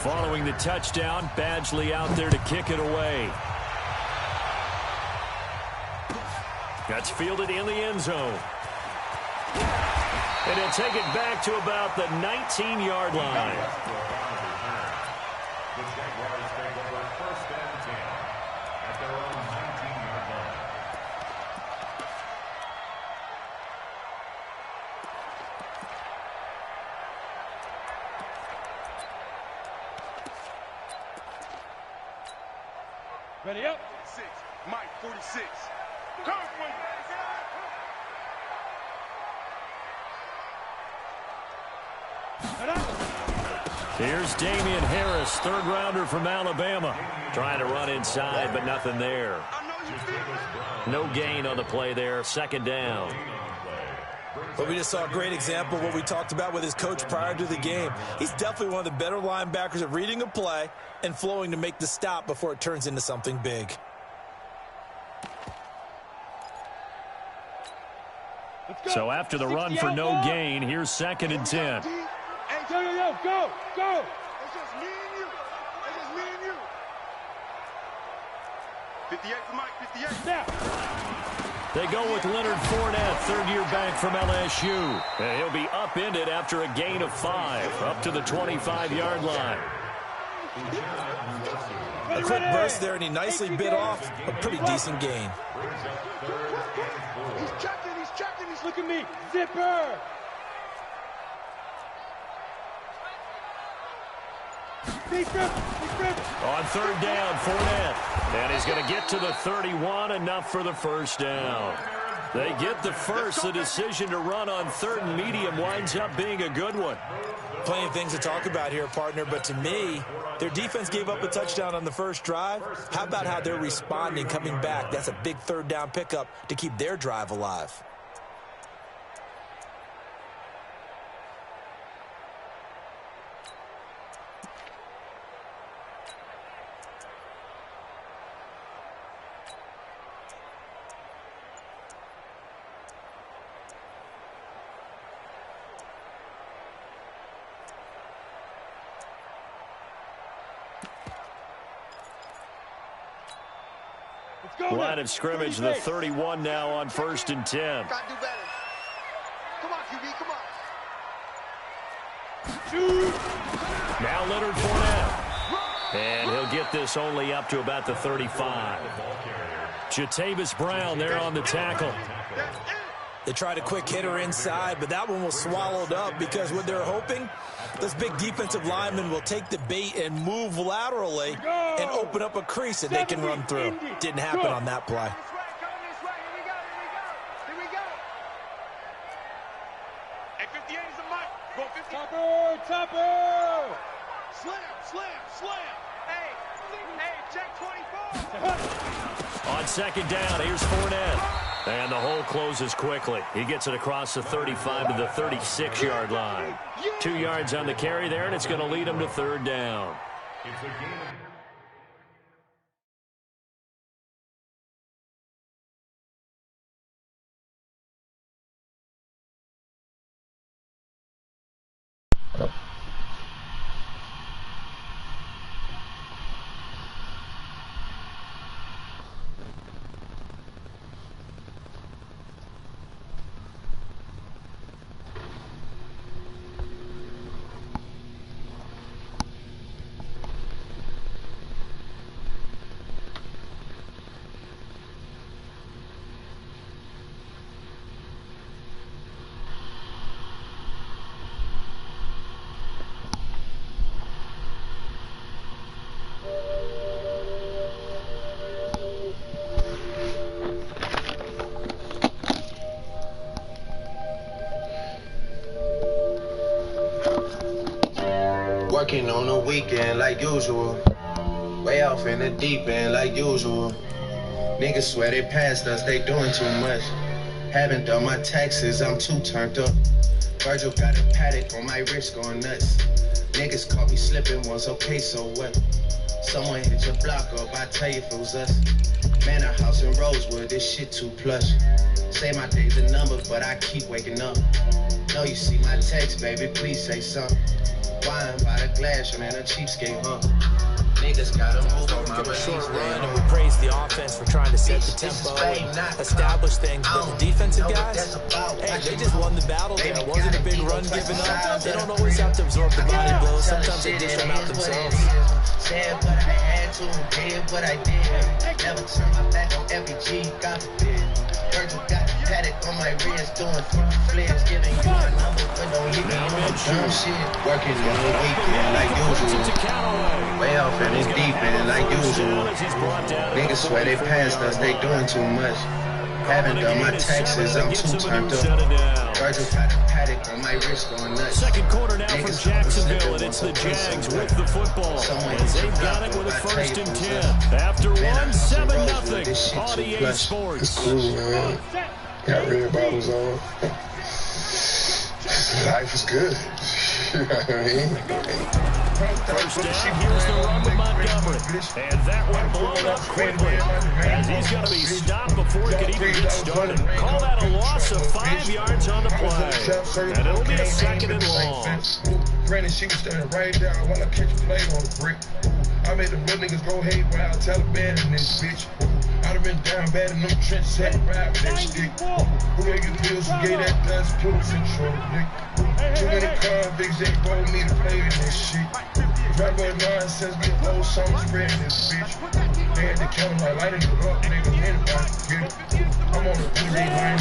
Following the touchdown, Badgley out there to kick it away. That's fielded in the end zone. And he'll take it back to about the 19-yard line. Ready up. 6, Mike 46. Come for you. Here's Damian Harris, third rounder from Alabama. Trying to run inside, but nothing there. No gain on the play there, second down. But we just saw a great example of what we talked about with his coach prior to the game. He's definitely one of the better linebackers at reading a play and flowing to make the stop before it turns into something big. So after the run for no gain, here's 2nd and 10. Hey, go. It's just me and you. 58 for Mike, 58. Now. They go with Leonard Fournette, third-year back from LSU. And he'll be upended after a gain of 5, up to the 25-yard line. A quick burst there, and he nicely bit off a pretty decent gain. He's checking. Look at me. Zipper. On third down, Fournette. And he's going to get to the 31, enough for the first down. They get the first. The decision to run on third and medium winds up being a good one. Plenty of things to talk about here, partner, but to me, their defense gave up a touchdown on the first drive. How about how they're responding, coming back? That's a big third down pickup to keep their drive alive. Line of scrimmage, the 31 now on 1st and 10. Gotta do better. Come on, QB, come on. Now Leonard Fournette. And he'll get this only up to about the 35. Jatavis Brown there on the tackle. They tried a quick hitter inside, but that one was swallowed up because what they're hoping, this big defensive lineman will take the bait and move laterally and open up a crease that they can run through. Didn't happen on that play. Here we go. Hey, 58 is a mic. Go 50. Topper. Slam. Hey, check 24. On second down, here's Fournette. And the hole closes quickly. He gets it across the 35 to the 36-yard line. 2 yards on the carry there, and it's going to lead him to third down. Working on the weekend like usual. Way off in the deep end like usual. Niggas swear they passed us, they doing too much. Haven't done my taxes, I'm too turned up. Virgil got a paddock on my wrist going nuts. Niggas caught me slipping once, okay, so what? Someone hit your block up, I tell you if it was us. Man, a house in Rosewood, this shit too plush. Say my day's a number, but I keep waking up. Know you see my text, baby, please say something. Wine by the glass, man, a cheapskate, huh? Niggas gotta move on my release. Short run, and we praise the offense for trying to set the tempo and establish things. But the defensive guys, hey, they just won the battle there. It wasn't a big run given up. They don't always have to absorb the body blows. Sometimes they dish them out themselves. Said what I had to and did what I did. Never turn my back on every G, got forbid. Virgil got the paddock on my wrist, doing front flares, giving you my number, but don't hit me on dumb shit. Working on the weekend like usual. Way off in the deep end like usual. Niggas swear they passed us, they doing too much. Haven't done my taxes, I'm too turned up. Virgil got the paddock on my wrist going nuts. Second quarter now from Jacksonville, and it's the Jags with the football. As they've got it with a 1st and 10. After one, 7-0 on EA Sports. It's cool, man. Got red bottles on. Life is good. You know what I mean? First down, here's the run with Montgomery. And that one blown up quickly. As he's going to be stopped before he can even get started. Call that a loss of 5 yards on the play. And it'll be a 2nd and long. Granted, she was standing right there while I catch a play on the brick. I made the real niggas go haywire, Taliban in this bitch. I'd have been down bad in them trenches, had to ride with that stick. Who gave you pills, who gave that dust, pills control, nigga. Too many convicts, they told me to play in this shit. Drop up nonsense, be a whole song spreading this bitch. They had to kill him like lighting it up, nigga, anybody get it. I'm on the DJ line,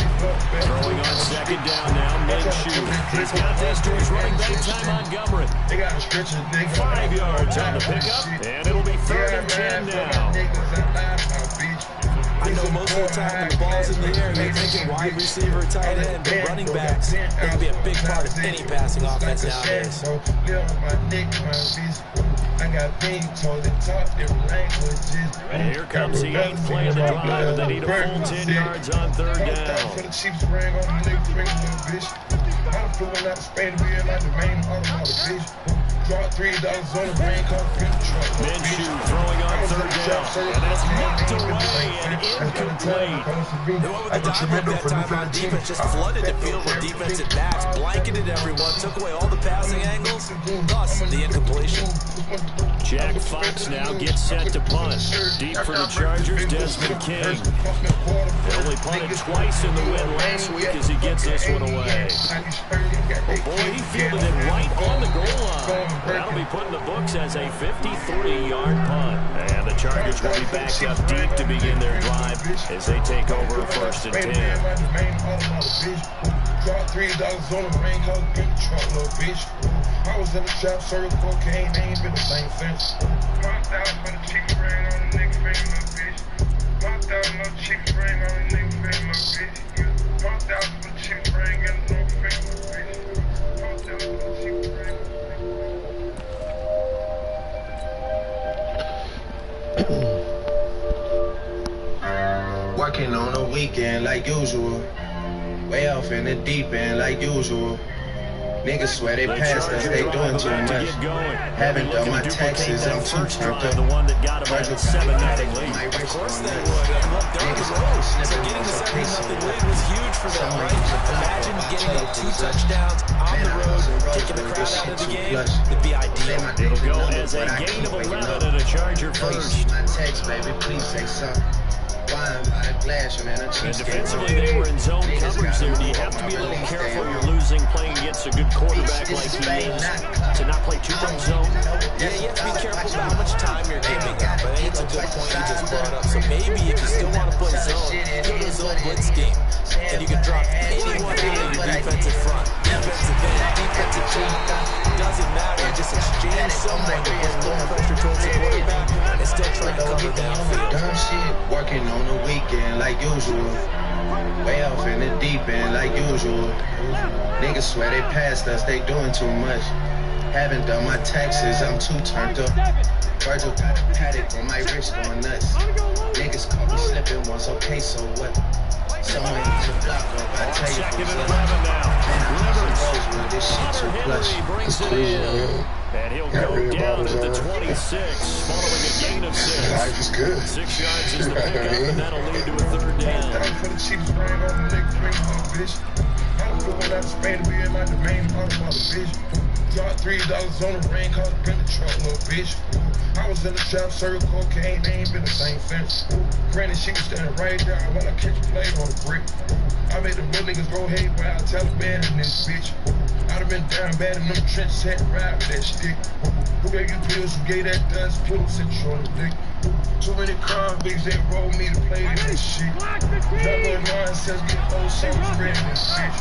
throwing on 2nd down now, Minshew. He's got this to his running back, Ty Montgomery. They got a stretcher, they 5 yards on the pickup, and it'll be 3rd and 10 now. I know most of the time when the ball's in the air, you're thinking wide receiver, tight end, but running backs, they can be a big part of any passing offense nowadays. And here comes the 8th play of the drive, and they need a full 10 yards on 3rd down. Minshew throwing on 3rd down, and that's knocked away and incomplete. They went with the dynamic that time on defense, just flooded the field with defensive backs, blanketed everyone, took away all the passing angles, thus the incompletion. Jack Fox now gets set to punt. Deep for the Chargers, Desmond King. They only punted twice in the win last week as he gets this one away. Oh boy, he fielded it right on the goal line. That'll be put in the books as a 53-yard punt. And the Chargers will be backed up deep to begin their drive as they take over a 1st and 10. Drop $3 on the rain, cause big truck, little bitch. I was in the trap, serving cocaine, they ain't been the same since. $1,000 for the chicken ring on the nigga finger, little bitch. $1,000 for the chicken ring on the nigga finger, little bitch. $1,000 for the chicken ring and the nigga finger, little bitch. $1,000 for the chicken ring. Working on the weekend like usual. Way off in the deep end like usual. Niggas swear they passed us, they doing too much. Haven't done my taxes, I'm too turned up. The one that got him at a 7-0 lead. Of course they would. Down the road, so getting the 7-0 lead was huge for them, right? Imagine getting up 2 touchdowns on the road, taking the crowd out of the game. It'd be ideal. It'll go as a gain of 11 and a Charger first. My text, baby, please say something. And defensively, they were in zone coverage there. Do you have to be a little careful? You're losing playing against a good quarterback like he is to not play too much zone? Yeah, you have to be careful about how much time you're giving up. I think it's a good point you just brought up. So maybe if you still want to play zone, give it a zone blitz scheme. And you can drop anyone out of your defensive front. Defensive end, defensive back, doesn't matter. Just exchange someone to bring more pressure towards the quarterback and still try to cover downfield. Dumb shit, working on the weekend like usual. Way off in the deep end like usual. Niggas swear they passed us, they doing too much. Haven't done my taxes, I'm too turned up. Virgil got a paddock on my wrist going nuts. Niggas caught me slipping once, okay, so what? Someone needs to block up, I tell you. 2nd and 11 now. This shit too plush. Brings it in. And he'll go down at the 26, following a gain of 6. Life is good. 6 yards is the pickup, and that'll lead to a 3rd down. For the cheapest brand on the nigga finger, little bitch. I don't feel when I spray to be in my domain, all about the bitch. Dropped $3 on the ring, cause been the truck, little bitch. I was in the trap, circle cocaine, they ain't been the same since. Granted, she was standing right there while I catch a blade on the brick. I made the real niggas go hate while I Taliban in this bitch. I done been down bad in them trenches, had to ride with that stick. Who gave you pills, who gave that dust, pillow, sit you on the dick. Too many convicts that roll me to play this shit. Double nonsense, get old souls ready in this bitch.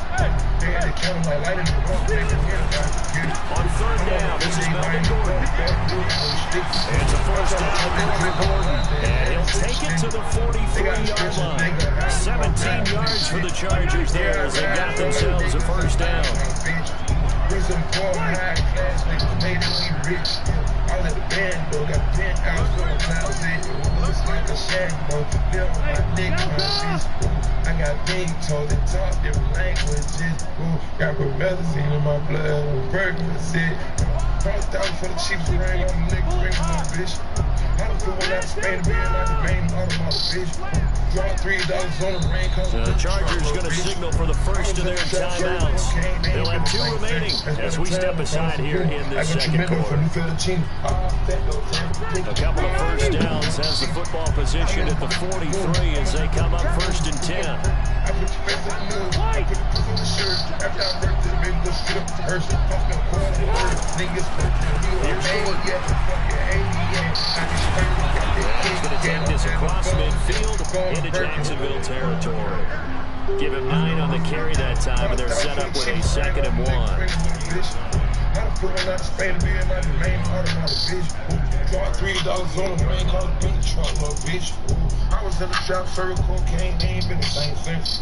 They had to count like light in the rock, they forget about it. On third down, this is Melvin Gordon. It's a first down for Melvin Gordon. And he'll take it to the 43-yard line. 17 yards for the Chargers there as they got themselves a first down. We some poor high class niggas made it we rich. I let the band though, got bent out for a closet. Looks like a shadow, live on my neck, my bitch. I got big toes that talk different languages. Got promethazine in my blood, Percocet. 100,000 for the cheapest ring on the nigga ring, my bitch. I don't feel when I Spain to be like the main automotive, bitch. Drop $3 on the ring, cause the Chargers going to signal for the first of their timeouts. They'll have 2 remaining as we step aside here in this second quarter. A couple of first downs has the football position at the 43 as they come up 1st and 10. I put your face in the news, I put the in the shirt. After I break this big little shit up the hearse, fucking quarter the word. Niggas fucking you a maniac, fucking maniac. He's going to take this across midfield into Jacksonville territory. Give him 9 on the carry that time, and they're set up with a 2nd and 1. I don't feel when I Spain to be like the main automotive, bitch. Drop $3 on the ring, cause been the truck, little bitch. I was in the trap, circle cocaine, they ain't been the same since.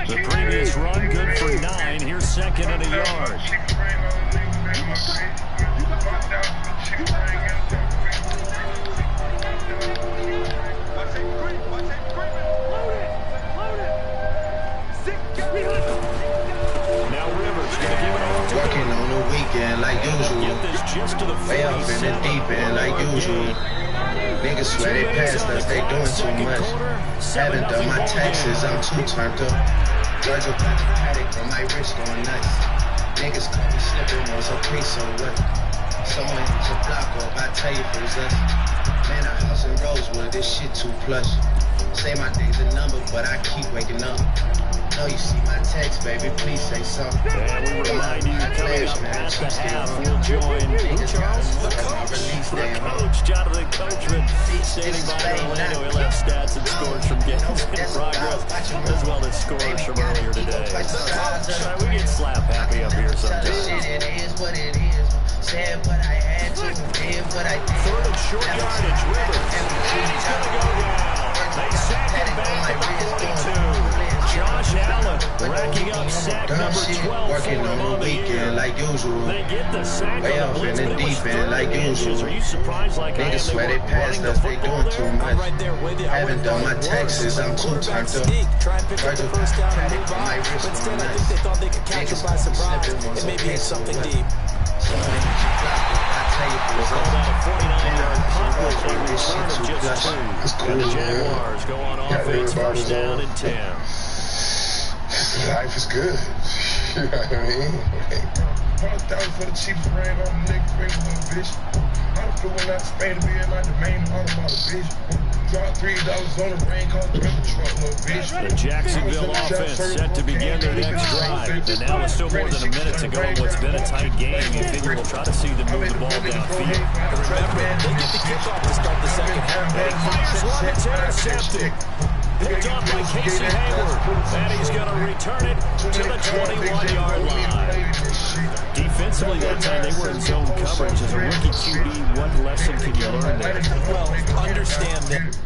The previous run, good for 9. Here's 2nd and a yard. Now Rivers going to give it over to Working on the weekend like usual. Get this just to the Way off in the deep end like usual. Niggas swear they passed us, they doing too much. Haven't done my taxes, I'm too turned up. Virgil got the paddock on my wrist going nuts. Niggas caught me slipping, was okay, so what? Someone hit your block up, I tell you who's us. Man, a house in Rosewood, this shit too plush. Say my day's a number, but I keep waking up. Know you see my text, baby, please say something. And we remind you, coming up at the half, we'll join Charles, the coach, Jonathan Coachman, standing by in Orlando. He'll have stats and scores from games in progress, as well as scores from earlier today. We get slap happy up here sometimes. It is what it is. Said what I had to, did what I did. 3rd and short yardage, Rivers. And he's going to go down. They sack him back at the 42. Josh Allen racking up sack number 12 Working for him on the weekend like usual. They get the sack Way on off the blitz, in the but it was deep end 30 like inches. usual. Are you surprised like I am? Niggas swear they passed us, they doing too much. I'm right there with you. Haven't done my taxes, I'm too turned up. Try and pick up the first down and move on. But instead, I think they thought they could catch him by surprise and maybe hit something deep. We'll call that a 49-yard punt with a return of just 2. And the Jaguars go on offense, 1st down and 10. Life is good. You know what I mean? 100,000 for the cheapest ring on the nigga ring, little bitch. I don't feel when I Spain to be like the main automotive, bitch. Drop $3 on the ring, cause been the truck, little bitch. The Jacksonville offense set to begin their next drive. And now with still more than a minute to go in what's been a tight game, you figure we'll try to see them move the ball downfield. Remember, they get the kickoff to start the second half. And he fires one that's intercepted. Picked off by Casey Hayward. And he's going to return it to the 21-yard line. Defensively that time, they were in zone coverage. As a rookie QB, what lesson can you learn there? Well, understand that.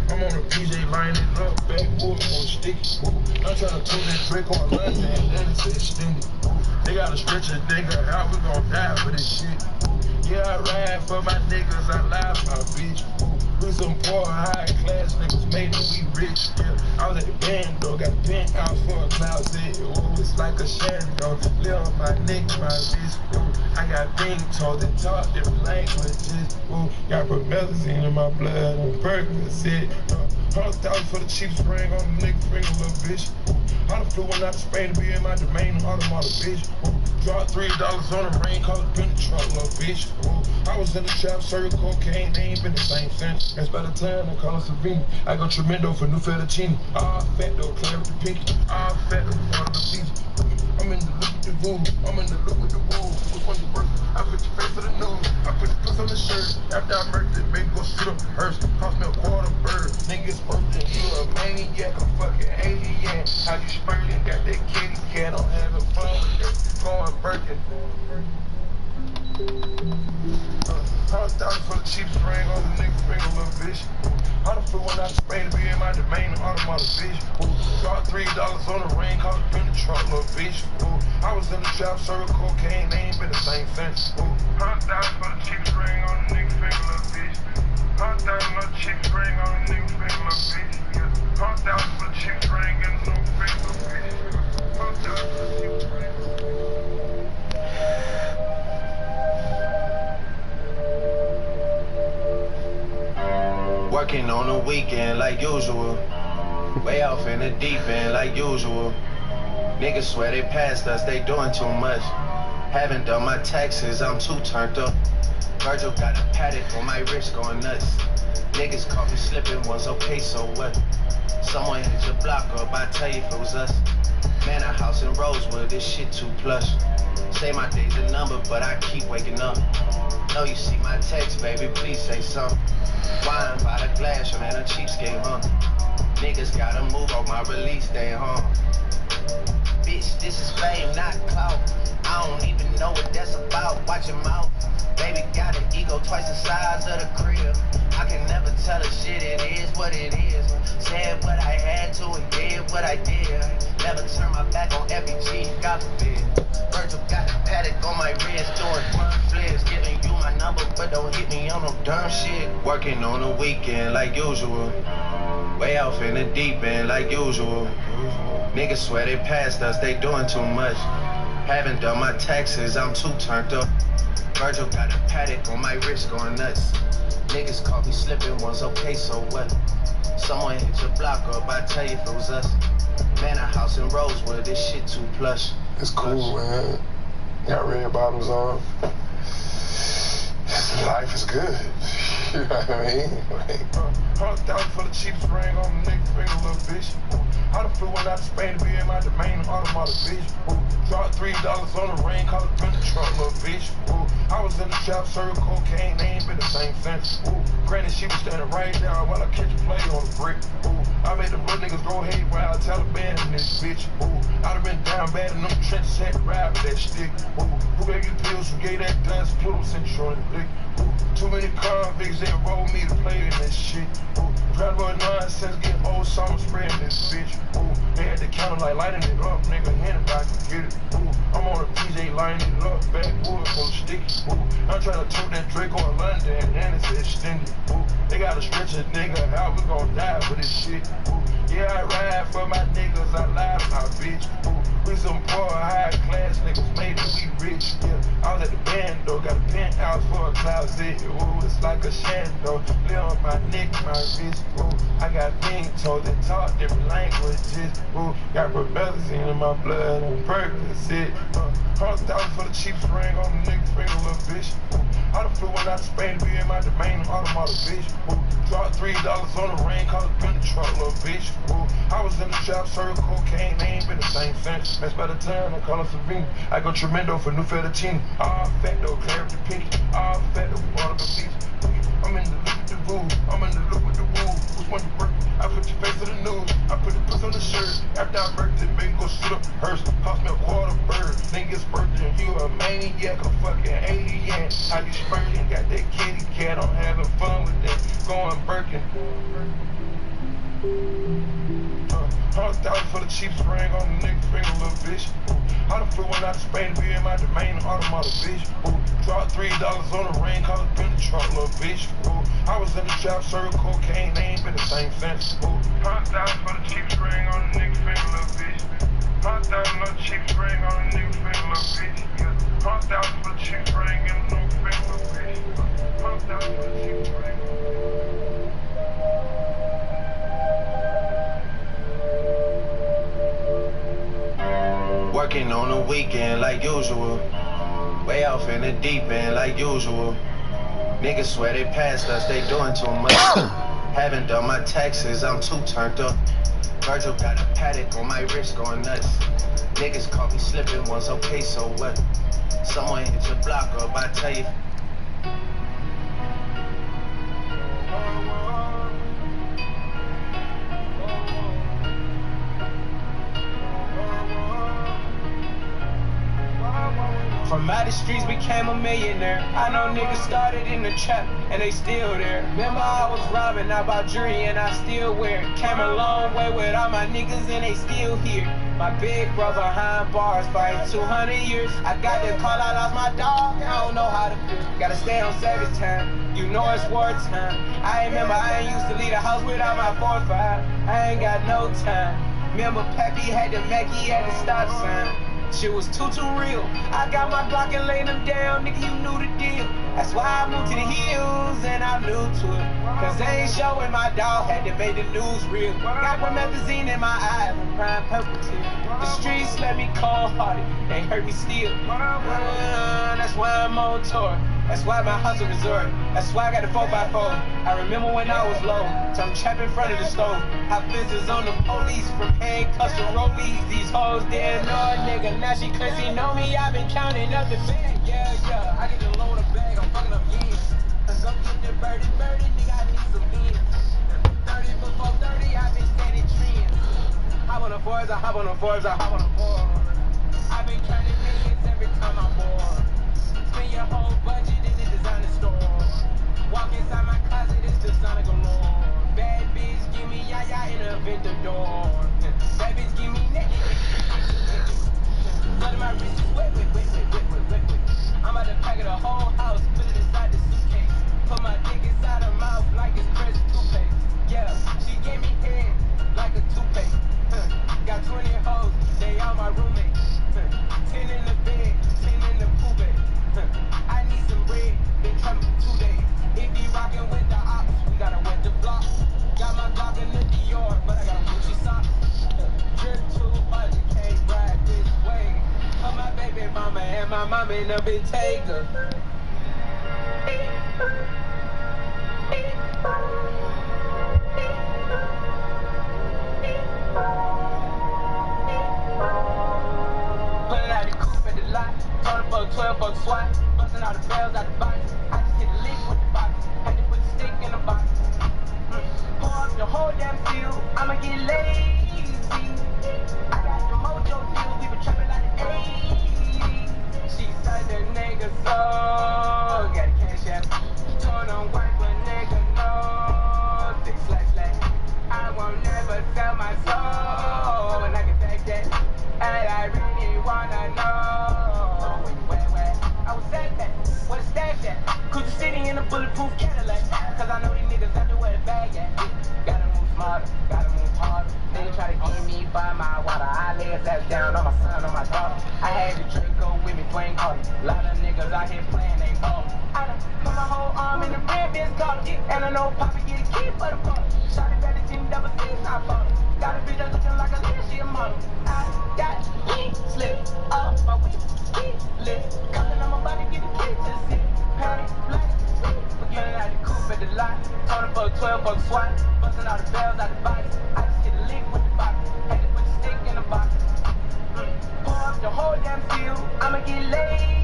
I'm on a PJ lining up, backboard on sticky. I'm trying to pull that trick on left hand, and it's extended. They got a stretcher, nigga, how we gon' die for this shit? Yeah, I ride for my niggas, I lie for my bitch. We some poor, high-class niggas, made it, we rich, yeah. I was at the band, though, got bent out for a closet. Ooh, it's like a shadow, live on my neck, my wrist. Ooh, I got big toes that talk different languages. Ooh, got promethazine in my blood, and Percocet. 100,000 for the cheapest ring on the nigga finger, little bitch. I done flew one out to Spain to be in my domain, automata, bitch. Dropped $3 on the ring, called it been the truck, little bitch. I was in the trap, serving cocaine, they ain't been the same since. That's by the time I call it Savini. I go tremendo for new fettuccine. Ah, fat though, clear with the pinky. Ah, fat though, part of the season. I'm in the look with the voodoo. I'm in the look with the woo. Which one you work? I put your face for the news. I put the puss on the shirt. After I murked it, baby, go shoot up the hearse. Cost me a quarter bird. Niggas birthday, you a maniac, a fucking alien. How you spurting? Got that kitty cat, I'm having fun with it. Going Birkin. 100,000 for the cheapest ring on the nigga finger, little bitch. I done flew one out to Spain to be in my domain, automata, bitch. Dropped $3 on the ring, called it been the truck, little bitch. I was in the trap, serving cocaine, they ain't been the same since. 100,000 for the cheapest ring on the nigga finger, little bitch. 100,000 for the cheapest ring on the nigga finger, little bitch. 100,000 for the cheapest ring in the nigga finger, little bitch. 100,000 for the cheapest ring. Working on the weekend like usual. Way off in the deep end like usual. Niggas swear they passed us, they doing too much. Haven't done my taxes, I'm too turned up. Virgil got a paddock on my wrist going nuts. Niggas caught me slipping once, okay, so what? Someone hit your block up, I tell you if it was us. Man, a house in Rosewood, this shit too plush. Say my day's a number, but I keep waking up. Know you see my text, baby, please say something. Wine by the glass, man, a cheapskate, huh? Niggas gotta move on my release day, huh? Bitch, this is fame, not clout. I don't even know what that's about, watch your mouth. Baby got an ego twice the size of the crib. I can never tell a shit, it is what it is. Said what I had to and did what I did. Never turn my back on FBG, God forbid. Virgil got a paddock on my wrist, doing front flips. Giving you my number, but don't hit me on no dumb shit. Working on the weekend like usual. Way off in the deep end like usual. Niggas swear they passed us, they doing too much. Haven't done my taxes, I'm too turned up. Virgil got a paddock on my wrist going nuts. Niggas caught me slipping once, okay, so what? Someone hit your block up, I tell you if it was us. Man, a house in Rosewood, this shit too plush. It's cool, man. Got red bottoms on. Life is good. You know what I mean? 100,000 for the cheapest ring on the nigga finger, little bitch. I done flew one out to Spain to be in my domain, automata, bitch. Dropped $3 on the ring, called it been the truck, little bitch. I was in the trap, serving cocaine, they ain't been the same since. Granted, she was standing right there while I catch a play on the brick. I made them little niggas go hate while I Taliban in this bitch. I done been down bad in them trenches, had to ride with that stick. Who gave you pills, who gave that dust, Pluto sent you on the blick. Too many convicts, they enrolled me to play in this shit. Drive about nonsense, getting old summer spreading this bitch. They had the counter like lighting it up, nigga, anybody can get it. I'm on a PJ lining it up, backwood full of sticky. I'm trying to tote that Draco in London, and it's extended. They gotta stretch a nigga out, we gon' die for this shit. Yeah, I ride for my niggas, I lie to my bitch. We some poor, high class niggas, made it, we rich. Yeah, I was at the band though, got a penthouse for a closet. It's like a shando, live on my neck, my wrist. I got pink toes that talk different languages. Got promethazine in my blood and Percocet. 100,000 for the cheapest ring on the nigga finger, little bitch. I done flew one out to Spain to be in my domain, automata, bitch. Dropped $3 on the ring, called it been the truck, little bitch. I was in the trap, serving cocaine, they ain't been the same since. That's by the time I call it Savini. I go tremendo for new fettuccine. All fat though, clear with the pinky. All fat though, part of the beach. I'm in the look with the woo. I'm in the look with the woo. Which one you work? I put your face to the news. I put the puss on the shirt. After I murked it, baby, go shoot up the hearse. Cost me a quarter bird. Niggas birthday, you a maniac, a fucking alien. How you spurting? Got that kitty cat, I'm having fun with that. Going Birkin. 100,000 for the cheapest ring on the nigga finger, little bitch. I done flew one out to Spain to be in my domain, automata, bitch. Dropped $3 on the ring, called it been the truck, little bitch. I was in the trap, serving cocaine, they ain't been the same since. 100,000 for the cheapest ring on the nigga finger, little bitch. 100,000 for the cheapest ring on the nigga finger, little bitch. 100,000 for the cheapest ring in the nigga finger, little bitch. 100,000 for the cheapest ring. weekend like usual. Way off in the deep end like usual. Niggas swear they passed us, they doing too much. Haven't done my taxes, I'm too turned up. Virgil got a paddock on my wrist going nuts. Niggas caught me slipping once, okay, so what? Someone hit your block up, I tell you. From out the streets became a millionaire. I know niggas started in the trap and they still there. Remember I was robbing, I bought jewelry and I still wear it. Came a long way with all my niggas and they still here. My big brother behind bars fighting 200 years. I got the call, I lost my dog, I don't know how to feel. Gotta stay on service time, you know it's wartime. I remember I ain't used to leave the house without my 4-5. I ain't got no time. Remember Pappy had the Mackie at the stop sign. Shit was too real. I got my Glock and laid them down, nigga, you knew the deal. That's why I moved to the hills and I'm new to it. Cause they ain't showing my dog had to make the news real. Got promethazine in my eyes and prime purple tear. The streets let me cold-hearted, they hurt me still. That's why I'm on tour. That's why my hustle resort. That's why I got a 4x4. I remember when I was low, so I'm trapped in front of the stove. Hot business on the police from handcuffs to rollies. These hoes didn't know a nigga, now she crazy know me. I've been counting up the bag, yeah. I get to load a bag, I'm fucking up years. Go get the birdie, nigga, I need some ends. 30 before 30, I've been steady trends. Hop on the fours, I hop on the fours, I hop on the fours. I've been counting millions every time I'm bored. Spend your whole budget in the designer store. Walk inside my closet, it's designer galore. Bad bitch, give me yaya in a vendor door. Bad bitch, give me naked. Blood in my wrist is wet. I'm about to pack it the whole house, put it inside the suitcase. Put my dick inside her mouth like it's fresh toothpaste. Yeah, she gave me head like a toothpaste. Got 20 hoes, they all my roommates. 10 in the bed, 10 in the pool bed. I need some bread, been trapping for 2 days. If you rockin' with the ops, we gotta wet the block. Got my Glock in the Dior, but I got a Gucci sock. Drip 200K, ride this way. Oh, my baby mama and my mama in a big taker. Pulling out the coupe at the lot, told for a 12-buck swat, busting all the bells out the box. I just hit the lick with the box, had to put the stick in the box. Pour up the whole damn field, I'ma get lazy. I got the mojo deal, we been trapping like the 80s. She said the nigga so, got a cash app. Told him wipe a nigga no, thick slash. I won't never sell my soul, and I can back that. And I really wanna know where I was at that, where the stash at. Cruise the city in a bulletproof Cadillac, cause I know these niggas out there where the bag at. Gotta move smarter, gotta move harder. Nigga try to give me by my water, I lay his ass down on my son, on my daughter. I had the Draco with me, Dwayne Carter. Lot of niggas out here playing, they ball. I done put my whole arm in the red bitch collar, and I know Papa get a key for the party. Shot it better than double C's, I fought it. Got a bitch that's looking like a leader, she a model. I got heat slip up my weak heat lip. Coming on my body, get the key to the city. Panic, black, forgetting out the coupe at the lot. Told him for a 12-buck swat, busting all the bells out the box. I just hit the lick with the box, had to put the stick in the box. Pour up the whole damn field, I'ma get lazy.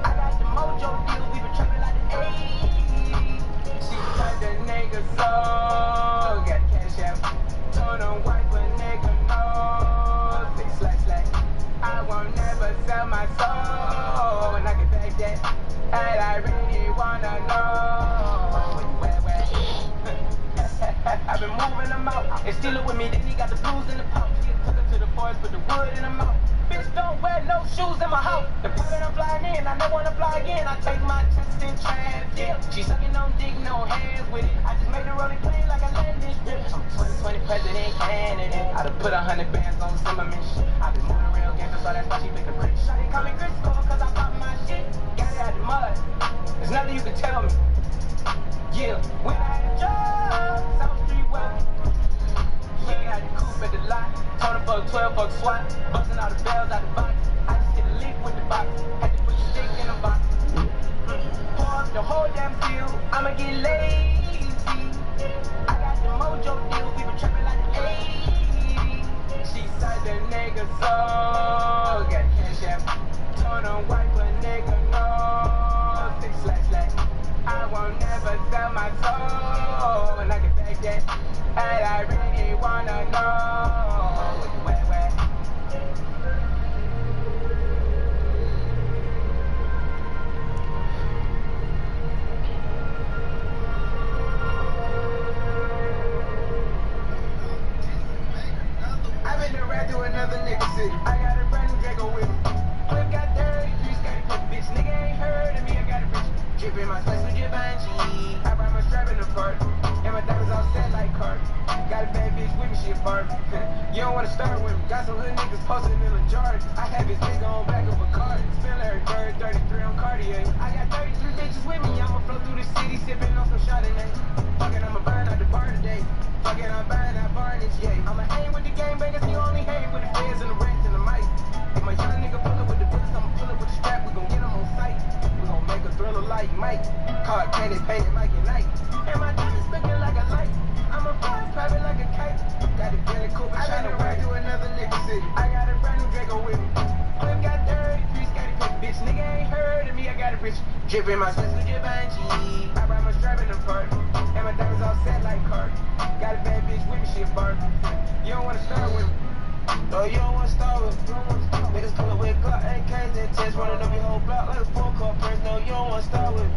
I got the mojo deal, we been trapping like the 80s. She said the nigga so, got cash out. Told him wipe a nigga no, thick slash. I won't never sell my soul, and I can back that. And I really wanna know where. I've been moving them out, they steal it with me, then he got the blues in the pouch. Took her to the forest, put the wood in the mouth. Bitch don't wear no shoes in my house. The pilot I'm flying in, I never wanna fly again. I take my trips in traffic. She sucking on dick, no hands with it. I just made the rolling plane like a landing strip. I'm 2020 president candidate. I done put 100 bands on Zimmerman shit. I been moving real gangster, so that's why she pick a brick. Shawty call me Grisco, cause I pop my shit. Got it out the mud. There's nothing you can tell me. Yeah, when I had a job, South Street West. She had the coupe at the lot. Told her for a 12-buck swat, busting all the bells out the box. the whole damn field. I'ma get lazy. I got the mojo deal. We been trapping like the 80s. She said the nigga so. Got cash out. Told him wipe a nigga no. 6//. I won't never sell my soul. And I can back that. And I really wanna know. Where? I've been around to another nigga city. I got a brand new Draco with me. Flip got 33, scary quick bitch. Nigga ain't heard of me, I got a bitch. Drippin' my sweat with Givenchy. I brought my strap in the park. And my diamonds all set like cart. Got a bad bitch with me, she a fart. You don't wanna start with me. Got some hood niggas posted in the Jordan. I have his nigga on back of a cart. Spill every bird, 33 on Cartier. I got 33 bitches with me. I'ma flow through the city, sippin' on some Chardonnay. Fuckin', I'ma burn out the bar today. Fuckin', I'm buying that varnish, yeah. I'ma hang with the gangbangers, you only hang with the feds and the rats and the mice. If my young nigga pull up with the bullets, I'ma pull up with the strap. We gon' get him on sight. We gon' make a thriller like Mike. Card painted, Mike and Night. And my diamonds looking like a light. I'ma fly private like a kite. Got a Billy Cooper, I got a ride to another nigga city. I got a brand new Draco with me. Flip got 33, scary quick bitch. Nigga ain't heard of me, I got a bitch. Drippin' my sweat with Givenchy. I brought my strap in the park. And my diamonds all set like cart. Got a bad bitch with me, she a fart. You don't wanna start with me. No, you don't wanna start with me. Niggas pull up with Glock, AKs and tents, running up your whole block like a full court press. No, you don't wanna start with me.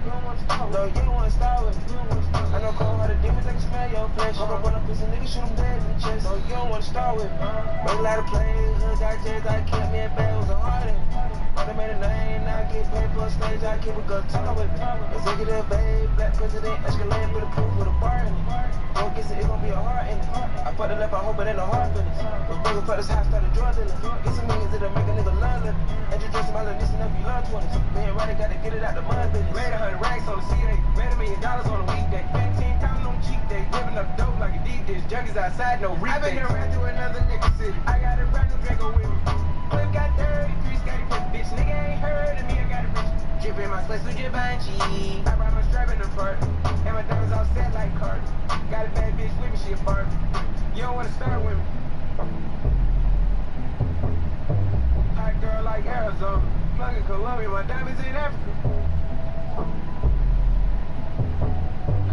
No, you don't wanna start with me. I know cold hearted demons, they can smell your flesh. I'm gonna run up with some niggas, shoot them dead in the chest. No, you don't wanna start with me. Make a lot of plays, hood got jets, I kept me in bed, was a hard I done made a name, now I get paid for a stage, I keep a good time with me. Executive, babe, black president, Escalade, put a proof with a bar in it. Don't get it, gon' be a heart in it. I fucked it up, I hope it ain't a hard feelings. But brother, fuck this house, started drug dealing. Get some niggas that'll make a nigga love it. Introduce my little listen up, you love 20s. Being right, gotta get it out the mud business. Made 100 racks on the C-Day, made $1 million on a weekday. 15 counting on cheap day, living up dope like a D-dish. Junkies outside, no rebate. I been around to another nigga city. I got a brand new Draco with me. Flip got 33, scary quick bitch. Nigga ain't heard of me, I got a bitch. Drippin' my sweat with Givenchy. I brought my strap in the park. And my diamonds all set like cart. Got a bad bitch with me, she a fart. You don't wanna start with me. Hot girl like Arizona. Plug in Colombia, my diamonds in Africa.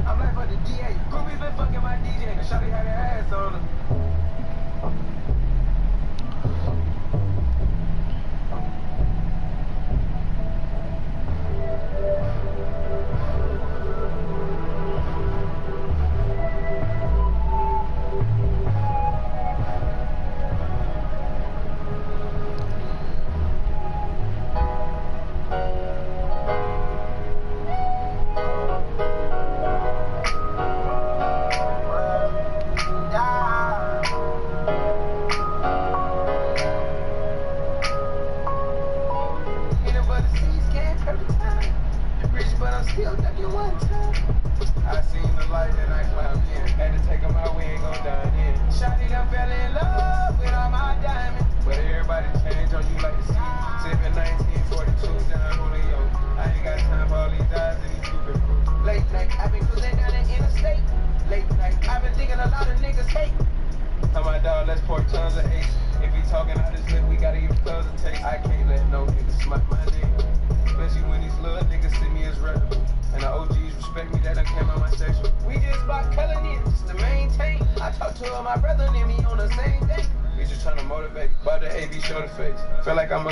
I'm like for the DA. Groupies been fucking my DJ. And shawty had her ass on her.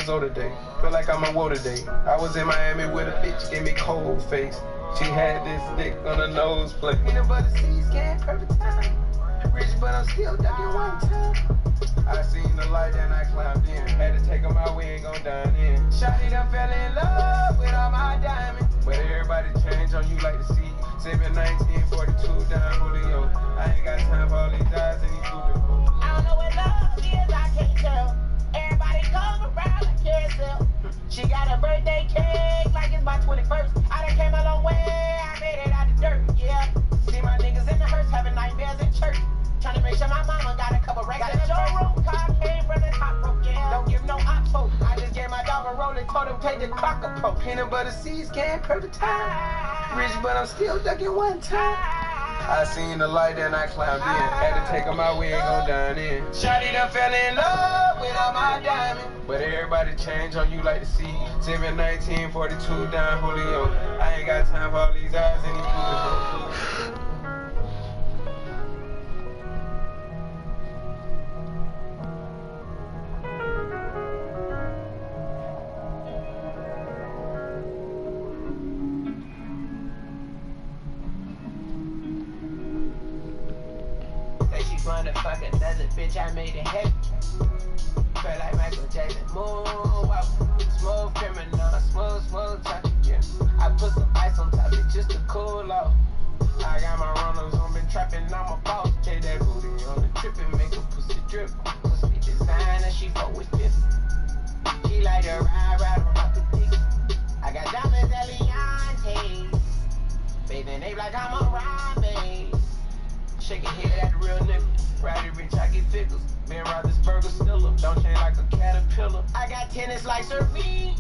Today. Feel like I'm a woe today. I was in Miami with a bitch, gave me cold face. She had this dick on her nose plate. Peanut butter seeds, can perfect time. Rich, but I'm still ducking one time. I seen the light and I climbed in. Had to take them out, we ain't gon' dine in. Shawty done fell in love with all my diamonds. But everybody change on you like the sea. 71942 down Julio. I ain't got time for all these guys and these stupid folks. I don't know what love is, I can't tell. Everybody come around like carousel. She got a birthday cake like it's my 21st. I done came a long way, I made it out the dirt, yeah. See my niggas in the hearse having nightmares in church. Trying to make sure my mama got a couple racks in the showroom. Car came from the top rope, yeah. Don't give no oppo. I just gave my dog a roll and told him take the clock approach. peanut butter seeds, can't perfect time. Rich, but I'm still ducking one time. I seen the light and I climbed in. Had to take on my wig on down in. Shawty done fell in love with all my diamonds. But everybody change on you like to see. 719, 42 down Julio. I ain't got time for all these eyes and these people. Fuck another bitch, I made it happen. Felt like Michael Jackson. Moonwalk, smooth criminal, smooth talking. Yeah. I put some ice on top of it just to cool off. I got my runners on, been trapping, I'm a boss. Take that booty on the trip and make a pussy drip. Pussy designer, she fuck with 50. She like to ride on the dick. I got diamonds at Leonte. Bathing ape like I'm a Robin. Shaking head at the real nigga. Rowdy rich, I get figures. Ben Roethlisberger still up. Don't change like a caterpillar. I got tennis like Serene.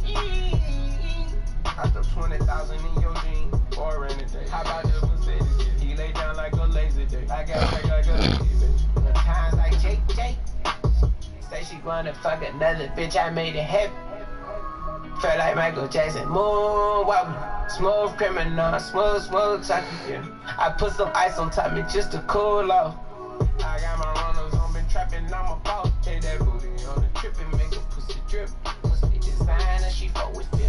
I stuck 20,000 in your jeans for a rainy day. How about the Mercedes? He lay down like a lazy day. I got back like a lazy bitch. The times like JJ. Say she wanna fuck another bitch, I made it happen. Felt like Michael Jackson. Moonwalk, smooth criminal, smooth talking. Yeah. I put some ice on top of me just to cool off. I got my runners on, been trapping, I'm a boss. Take that booty on the trip and make a pussy drip. Pussy designer, she fuck with 50.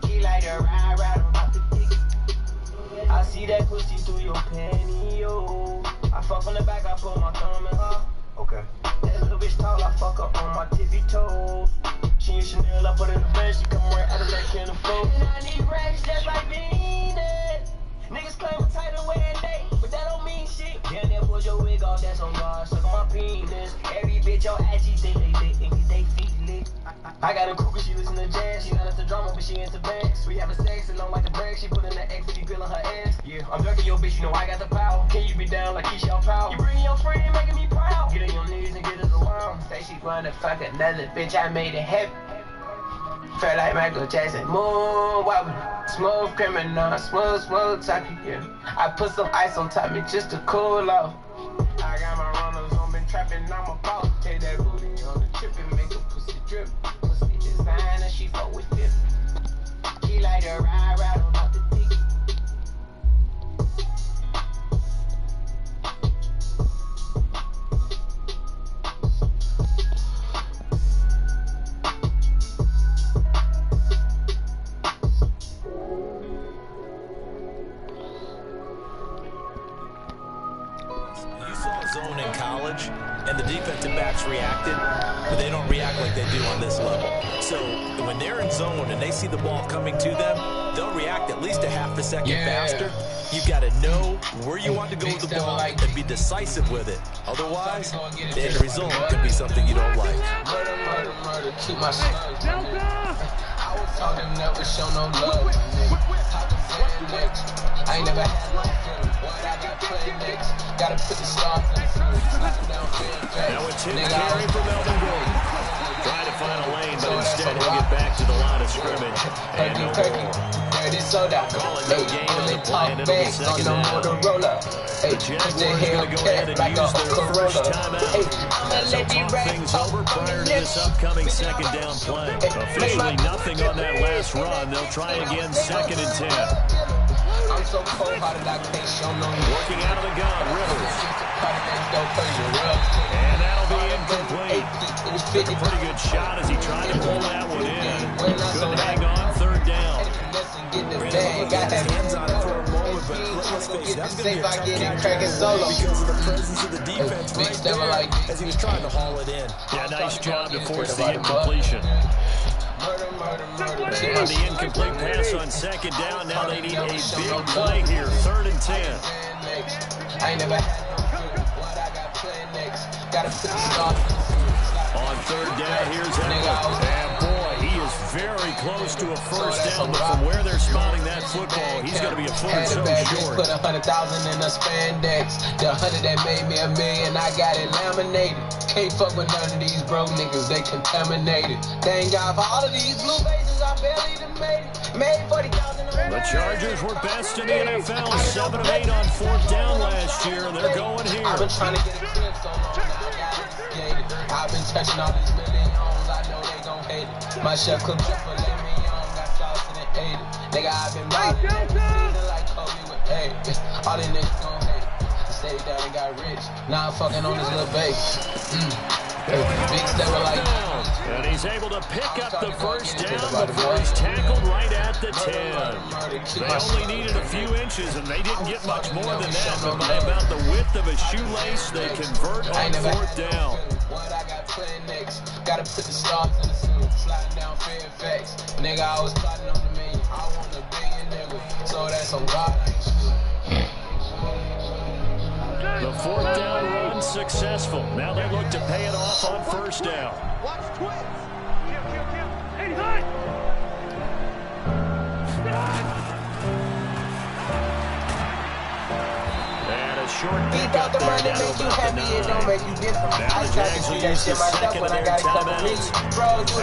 She like to ride on the dick. I see that pussy through your pantyhose. I fuck from the back, I put my thumb in her. Okay. That little bitch tall, I fuck up on my tippy toes. She ain't Chanel, I put in the bed, she come right out of that can of flow. And I need racks just like Venus. Niggas claim a title wearing day, but that don't mean shit. Damn, that push your wig off, that's on God, suck on my penis. Every bitch on IG, they lit and get they feet lit. I got a cougar, she listen to jazz, she not into drama, but she into bands. We having sex and don't like the brag, she put in the X, she grilling her ass. Yeah, I'm ducking your bitch, you know I got the power. Can you be down like Keisha Powell? You bring your friend, making me proud. Get on your knees and get us around. Say she wanna fuck another bitch, I made it happen. Felt like Michael Jackson. Moonwalk, smooth criminal, smooth talking. Yeah. I put some ice on top of me just to cool off. I got my runners on, been trapping, I'm a boss. Take that booty on the trip and make a pussy drip. Pussy designer, she fuck with 50. She like to ride on the dick. Zone in college, and the defensive backs reacted, but they don't react like they do on this level. So when they're in zone and they see the ball coming to them, they'll react at least a half a second faster. You've got to know where you want to go with the ball and be decisive with it. Otherwise, the end result could be something you don't like. Murder, keep my I was talking, never show no love. I ain't never had one feeling. What I got playing next? Gotta put the stars in the Now it's hit carry from Melvin Gordon. Trying to find a lane, but instead he'll get back to the line of scrimmage. And no more. Calling no gain on the play into the second down. The Jaguars are going to go ahead and use their first timeout as they'll talk things over prior to this upcoming second down play. Officially nothing on that last run. They'll try again, 2nd and 10. I'm so cold-hearted I can't show no working out of the gun, Rivers. And that'll be incomplete. Took a pretty good shot as he tried to pull that one in. Couldn't hang on, 3rd down. Got his hands on it for a moment, but let's face it, that's going to be a tough catch because of the presence of the defense right there as he was trying to haul it in. Yeah, nice job to force the incompletion. And the incomplete pass on 2nd down. Now they need a big play here. 3rd and 10. I ain't never had what I got playing next. Gotta put the stars on 3rd down, here's Edwards. And boy, he is very close to a first down, but from where they're spotting that football, he's going to be a foot or so short. Put 100,000 in a spandex. The 100 that made me $1 million, I got it laminated. Can't fuck with none of these broke niggas, they contaminated. Thank God for all of these blue faces, I barely done made it. Made 40,000. The Chargers were best in the NFL, 7 of 8 on 4th down last year, and they're going here. I've been trying to get a clip so long, now I got it skated. I've been touching all these millions, I know they gon' hate it. My chef cooked up for let me on, got sauce and it ate it. Nigga, I've been mobbing season like Kobe with eight. All these niggas gon' hate it. I stayed down and got rich, now I'm fucking on this little baby. Big stepper like and he's able to pick up the first down before he's tackled right at the 10. They only needed a few inches, and they didn't get much more than that, but by about the width of a shoelace, they convert on 4th down. What I got playing next? Gotta put the stars in the suit, sliding down Fairfax. Nigga, I was plotting on the million. I want $1 billion, nigga. So that's on God. The 4th down run successful. Now they look to pay it off on first down. Watch twist. Kill. 89. And a short Keep pickup out the there money, down make you about happy, it the don't 9. make you different. Now the Jags will use the second of their timeouts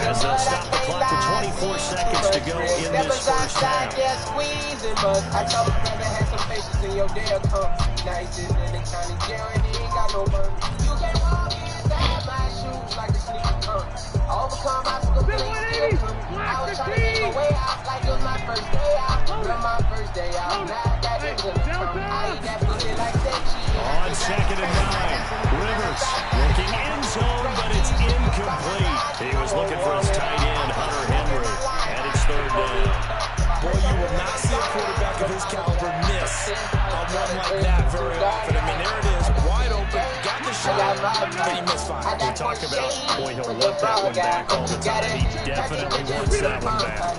as they'll stop the clock with 24 seconds to go in this first half. I told him never had some patience in your day come. Now he's sitting in the county jail and he ain't got no money. You can't walk inside my shoes like a sneaker come. Overcome obstacles, but they still come. I was trying to make my way out like it was my first day out. But my first day out, now I got it in the come. I eat that pussy like that cheese. On 2nd and 9, Rivers looking end zone, but it's incomplete. He was looking for his tight end, Hunter Henry, and it's 3rd down. Boy, you will not see a quarterback of his caliber miss a one like that very often. I mean, there it is, wide open, got the shot, but he missed fine. We talk about, boy, he'll want that one back all the time. He definitely wants that one back.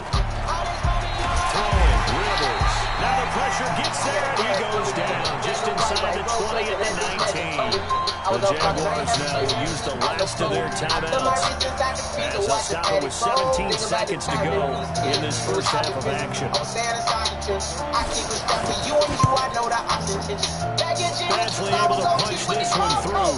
Throwing, Rivers. Now the pressure gets there, and he goes down just inside the 20 at the 19. The Jaguars now will use the last of their timeouts as they'll stop it with 17 seconds to go in this first half of action. Badgley able to punch this one through.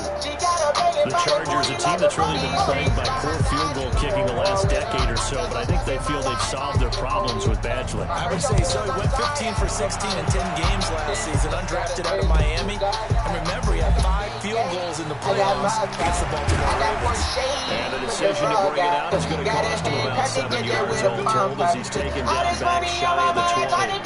The Chargers, a team that's really been plagued by poor field goal kicking the last decade or so, but I think they feel they've solved their problems with Badgley. I would say so. He went 15 for 16 in 10 games last season, undrafted out of Miami. And remember, he had 5 field goals in the playoffs against the Baltimore Ravens. And the decision to bring it out is going to cost him about 7 yards all told as he's taken down back shy of the 20.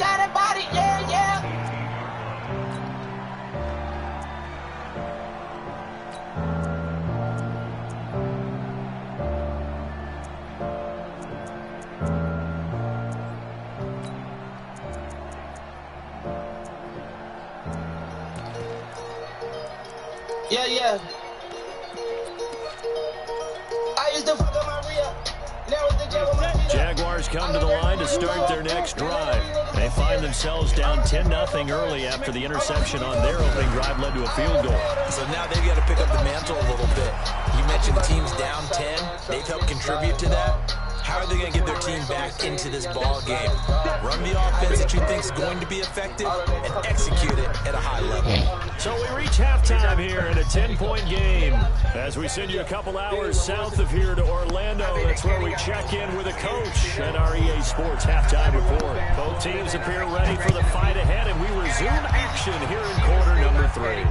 Yeah. I used to fuck up my real. Now it's the jail with my feet up. Jaguars come to the line to start their next drive. They find themselves down 10-0 early after the interception on their opening drive led to a field goal. So now they've got to pick up the mantle a little bit. You mentioned the team's down 10. They've helped contribute to that. How are they going to get their team back into this ball game? Run the offense that you think is going to be effective and execute it at a high level. So we reach halftime here in a 10-point game. As we send you a couple hours south of here to Orlando, that's where we check in with a coach at our EA Sports halftime report. Both teams appear ready for the fight ahead, and we resume action here in quarter number 3.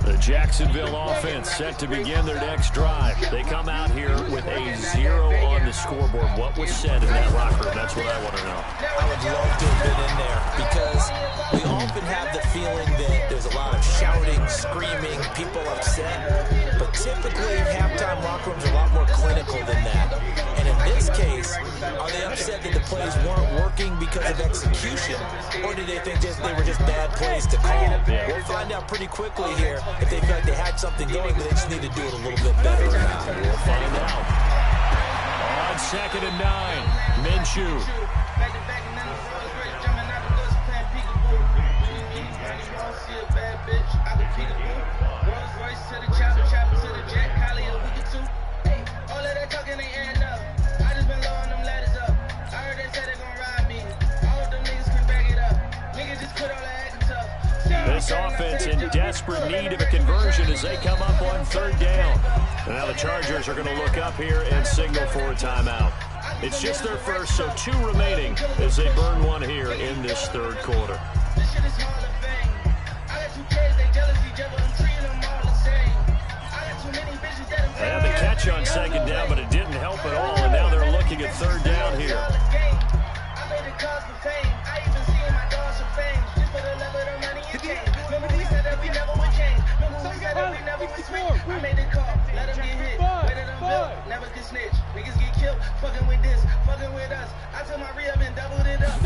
The Jacksonville offense set to begin their next drive. They come out here with a 0 on the scoreboard. What was said in that locker room? That's what I want to know. I would love to have been in there because we often have the feeling that there's a lot of shouting, screaming, people upset. But typically, halftime locker rooms are a lot more clinical than that. And in this case, are they have said that the plays weren't working because of execution, or did they think they were just bad plays to call? Yeah. We'll find out pretty quickly here if they feel like they had something going, but they just need to do it a little bit better or not. We'll find out. On 2nd and 9, Minshew. This offense in desperate need of a conversion as they come up on 3rd down. Now the Chargers are going to look up here and signal for a timeout. It's just their first, so 2 remaining as they burn one here in this 3rd quarter. They had the catch on 2nd down, but it didn't help at all, and now they're looking at 3rd down here. I made the call, let him get hit, waited on Bill, never get snitch. Niggas get killed, fucking with this, fucking with us. I took my re-up and doubled it up.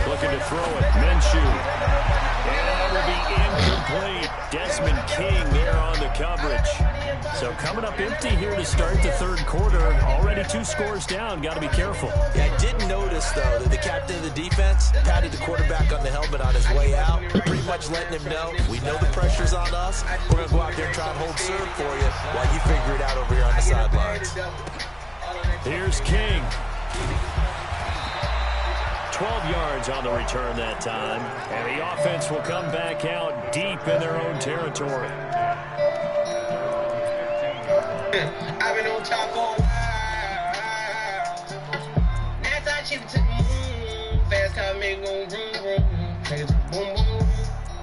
Looking to throw it, Minshew. And that will be incomplete. Desmond King there on the coverage. So coming up empty here to start the 3rd quarter. Already 2 scores down, got to be careful. Yeah, I did notice, though, that the captain of the defense patted the quarterback on the helmet on his way out, pretty much letting him know, we know the pressure's on us. We're going to go out there and try and hold serve for you while you figure it out over here on the sidelines. Here's King. 12 yards on the return that time. And the offense will come back out deep in their own territory. I've been on top for a while. Now I chip to the moon. Fast car make gon' vroom vroom. Take it to boom boom.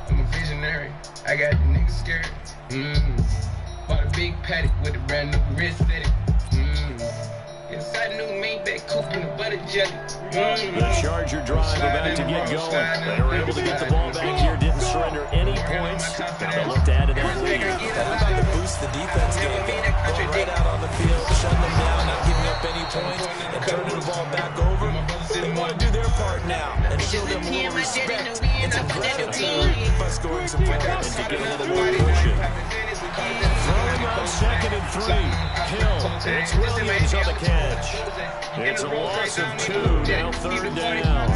I'm a visionary. I got the niggas scared. Bought a big paddock with a brand new wrist fitted. Inside new Maybach coupe in the butter jelly. The Charger drive about to get going. They were able to get the ball back here, didn't surrender any points. Now they look to add to that lead. They're about to boost the defense game. Going right out on the field, shutting them down, not giving up any points, and turning the ball back over. They want to do their part now and show them a little respect and some gratitude by scoring some points And to get a little more pushing. Throwing on 2nd and 3. Hill. It's Williams on the catch. It's a loss of 2. Now 3rd down.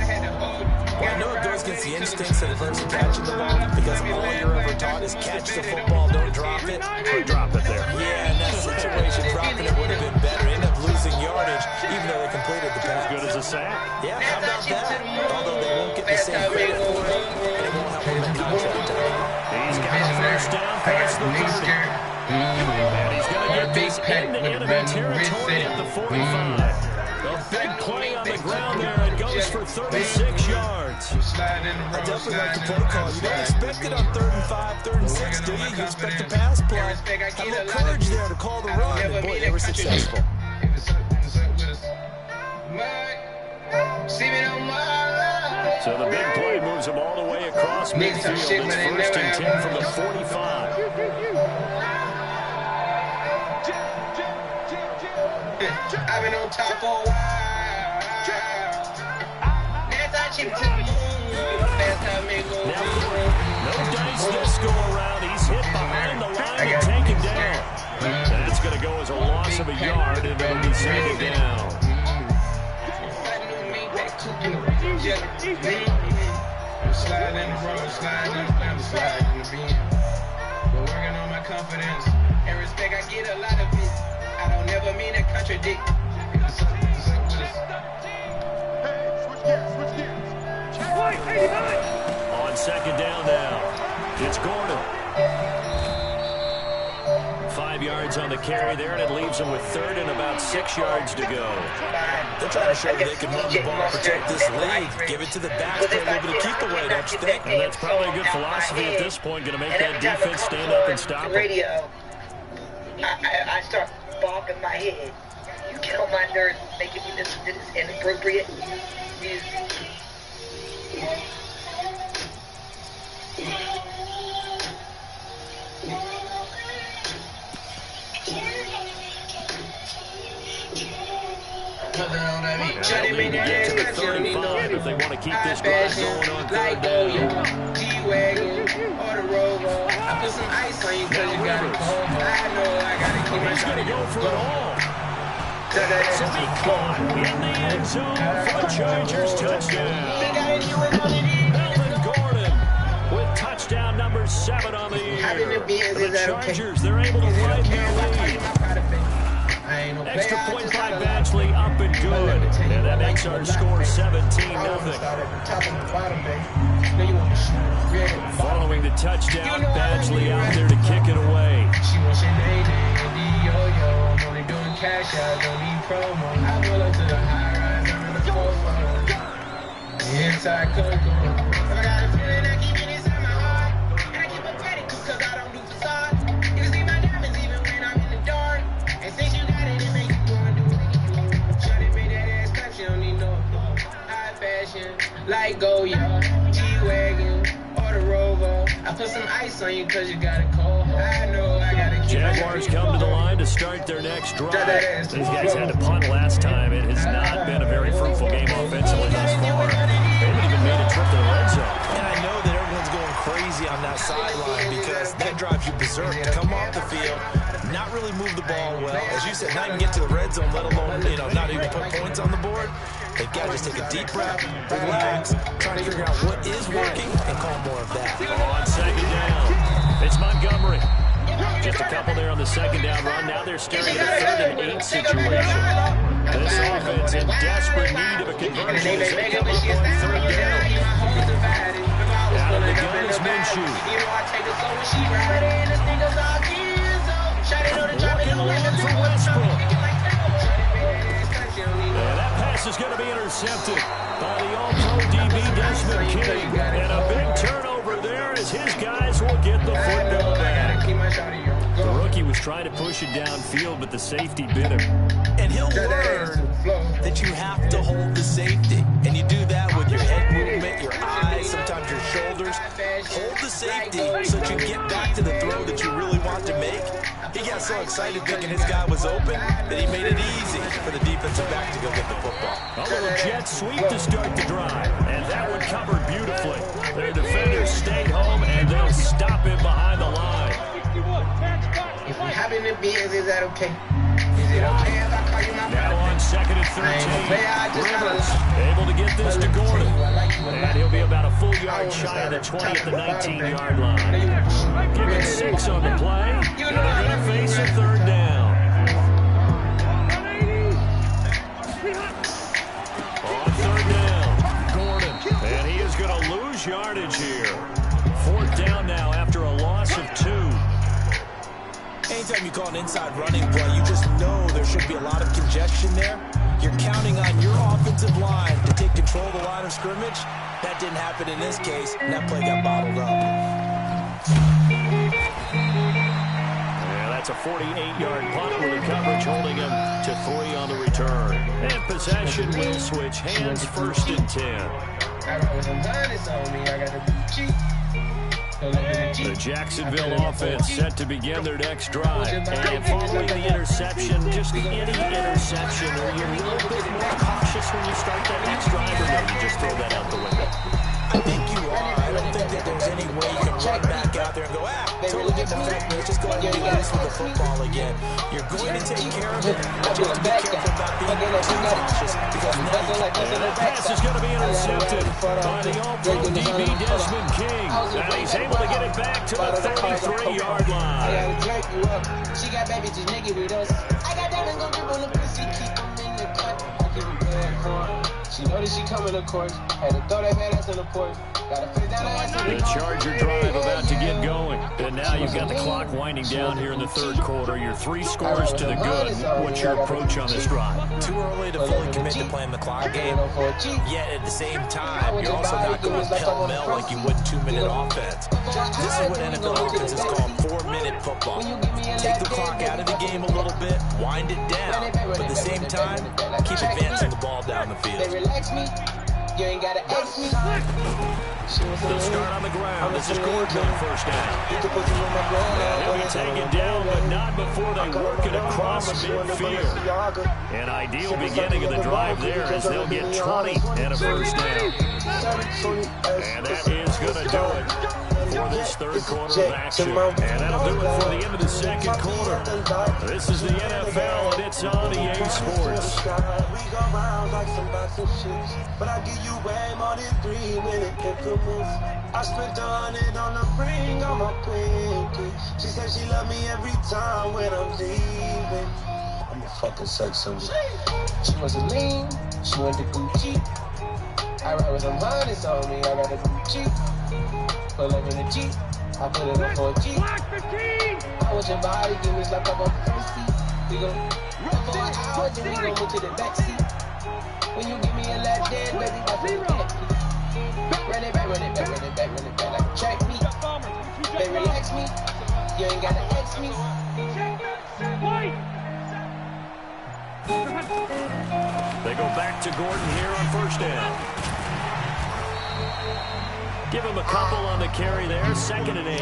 Well, I know it goes against the instincts of the person catching the ball because all you're ever taught is catch the football, don't drop it. Or drop it there. Yeah, in that situation, dropping it would have been better. End up losing yardage, even though they completed the pass. Good as a sack. Yeah, how about that? Although they won't get the same credit for it, and it won't help them in contract time. He's got a first down past the 30. And he's going to get this into enemy territory at the 45. A big play on the ground there. It goes for 36 yards. I definitely like the play call. You don't expect it on 3rd and 5, 3rd and 6, do you? You expect the pass play. Had a little courage there to call the run, and boy, they were successful. So the big play moves him all the way across midfield. It's 1st and 10 from the 45. I've been on top for a while. Now I chip to the moon. Fast car make gon' Now, no dice this go around. He's hit behind the line and taken down. That's going to go as a loss of a yard, and it'll be 2nd down. Slide in the road, slide in the family, slide in the beam. Been working on my confidence. And respect, I get a lot of it. I don't never mean to contradict. On 2nd down now, it's Gordon. 5 yards on the carry there, and it leaves them with 3rd and about 6 yards to go. They're trying to show that they can run the ball, protect this lead, give it to the backs, play a little bit of keep away, don't you think? And that's probably a good philosophy at this point, going to make that defense stand up and stop it. Radio, I start bobbing my head. You get on my nerves, making me listen to this inappropriate music. They'll need to get to the 35 if they want to keep this drive going on third down. G-Wagon or the Rover. I put some ice on you because you got it cold. I know I got to keep my He's shot. going to go for it all. So he caught in the end zone for the Chargers touchdown. Melvin Gordon with touchdown number 7 on the year. The Chargers, they're able to find their lead. Extra point by Badgley, up and good. And that makes our score 17-0. Following the touchdown, Badgley out there to kick it away. She wants your yo-yo. I'm only doing cash out, don't need promo. I pull up to the high rise, I'm in the 4-4. Inside Coco. I got a feeling that keep it inside my heart. And I keep a petty cause I don't do facade. You can see my diamonds even when I'm in the dark. And since you got it, it makes you go and do it. Shawty made that ass clap, she don't need no high fashion. Like Goya, G-Wagon, or the Rover. I put some ice on you cause you got it cold. I know I gotta keep Jaguars come to the line to start their next drive. These guys had to punt last time. It has not been a very fruitful game offensively thus far. They haven't even made a trip to the red zone. And I know that everyone's going crazy on that sideline because that drives you berserk. Come off the field, not really move the ball well. As you said, not even get to the red zone, let alone, not even put points on the board. They've got to just take a deep breath, relax, try to figure out what is working, and call more of that. On second down, it's Montgomery. Just a couple there on the second down run. Now they're staring at a 3rd and 8 situation. This offense in desperate need of a conversion as they come up on 3rd down. Out of the gun is Minshew. Looking long for Westbrook. And that pass is going to be intercepted by the all-pro DB Desmond King. And a big turnover there as his guys will get the football back. The rookie was trying to push it downfield, but the safety bit him. And he'll learn that you have to hold the safety. And you do that with your head movement, your eyes, sometimes your shoulders. Hold the safety so that you get back to the throw that you really want to make. He got so excited thinking his guy was open that he made it easy for the defensive back to go get the football. A little jet sweep to start the drive, and that one covered beautifully. Their defenders stayed home, and they'll stop him behind the line. If we happen to be, is that okay? Is it okay if I call you my brother? Now on 2nd and 13, Rivers able to get this to Gordon. And he'll be about a full yard shy of the 20 at the 19-yard line. Give it 6 on the play, and they're going to face a 3rd down. On 3rd down, Gordon. And he is going to lose yardage here. 4th down now after a loss of 2. Anytime you call an inside running play, you just know there should be a lot of congestion there. You're counting on your offensive line to take control of the line of scrimmage. That didn't happen in this case, and that play got bottled up. Yeah, that's a 48-yard punt with the coverage holding him to 3 on the return. And possession will switch hands, 1st and 10. The Jacksonville offense set to begin their next drive. And following the interception, just any interception, are you a little bit more cautious when you start that next drive, or no, you just throw that out the window? I think you are. I don't think that there's any way you can run back out there and go, totally didn't affect me. Just go ahead and get loose with the football again. You're going to take care of it, but you have to be careful about being too cautious because now that pass is going to be intercepted by the all-pro DB Desmond King. And he's able to get it back to the 33-yard line. She got baby just nigga with us. I got diamonds gon' drip on the pussy, keep them in the cut. I give her good corn. She know that she coming, of course. Had to throw that badass on the porch. Gotta fit down her ass on the The Charger drive about to get going. And now you've got the clock winding down here in the 3rd quarter. Your 3 scores to the good. What's your approach on this drive? Too early to fully commit to playing the clock game. Yet at the same time, you're also not going pell-mell like you would 2-minute offense. This is what NFL offenses call 4-minute football. Take the clock out of the game a little bit, wind it down, but at the same time, keep advancing the ball down the field. Relax me. You ain't gotta ask me. They'll start on the ground. This is Gordon on first down. And he'll be taken down, but not before they work it across midfield. An ideal beginning of the drive there as they'll get 20 and a first down. And that is going to do it for this third quarter of action. And that'll do it for the end of the second quarter. This is the NFL, and it's on EA Sports. We go round like some boxing shit, but I give you way more than 3-minute increments. I spent 100 on the ring on my pinky. She said she love me every time when I'm leaving. I'm a fucking sex symbol. She wants to lean, she want the Gucci. I ride with some hundreds on me, I got a Gucci. Pull up in the Jeep, I put it up for a Jeep. I want your body, give me like I'm on thirsty. We gon' run for an hour, then we gon' move to the backseat. When you give me a lap dance, baby, that's what you get. Run it back, run it back, run it back, run it back like a track meet. They relax me, you ain't gotta ask me. They go back to Gordon here on first down. Give him a couple on the carry there, 2nd and 8.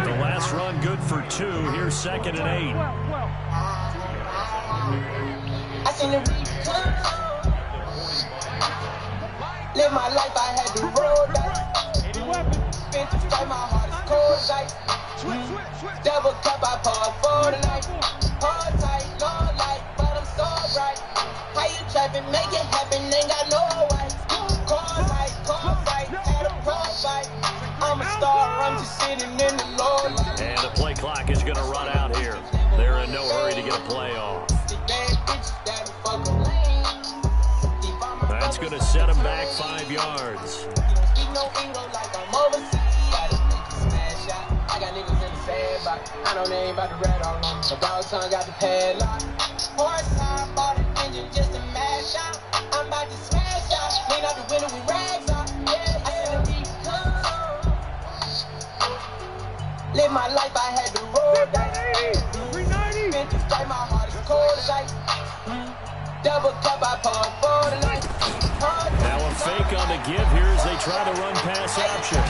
The last run good for 2. Here's 2nd and 8. I seen the return. Live my life, I had to roll that. Spent to fight, my heart is cold like. Double cup, I poured for the night. Hard tight, long light, but I'm so bright. How you trapping, make it happen, ain't got no white. Cold fight, had a pro fight. I'm a star, I'm just sitting in the low light. And the play clock is going to run out here. They're in no hurry to get a play off. That's going to set him back 5 yards. I got niggas in the sandbox. I know they ain't about to rat on them. My dog son got the padlock. Horsepower, bought an engine just to mash out. I'm about to smash out. Clean out the window with rags on. Yeah, I said the beat live my life, I had to roll that. Been to fight, my heart is cold as ice. Double cup, I poured for the night. Now a fake on the give here as they try to run pass option.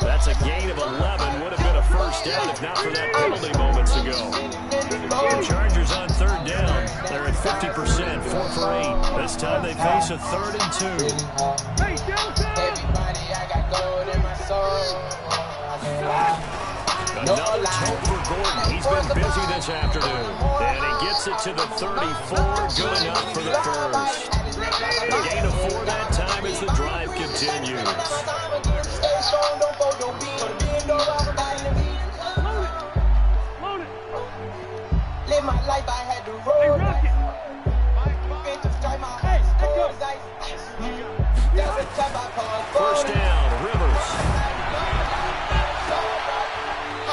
That's a gain of 11. Would have been a first down if not for that penalty moments ago. The Chargers on third down. They're at 50%, 4 for 8. This time they face a 3rd and 2. Everybody, I got gold in my soul. Another toe for Gordon. He's been busy this afternoon. And he gets it to the 34. Good enough for the first. A gain of 4 that time as the drive continues. Live my life, I had to roll. First down, Rivers.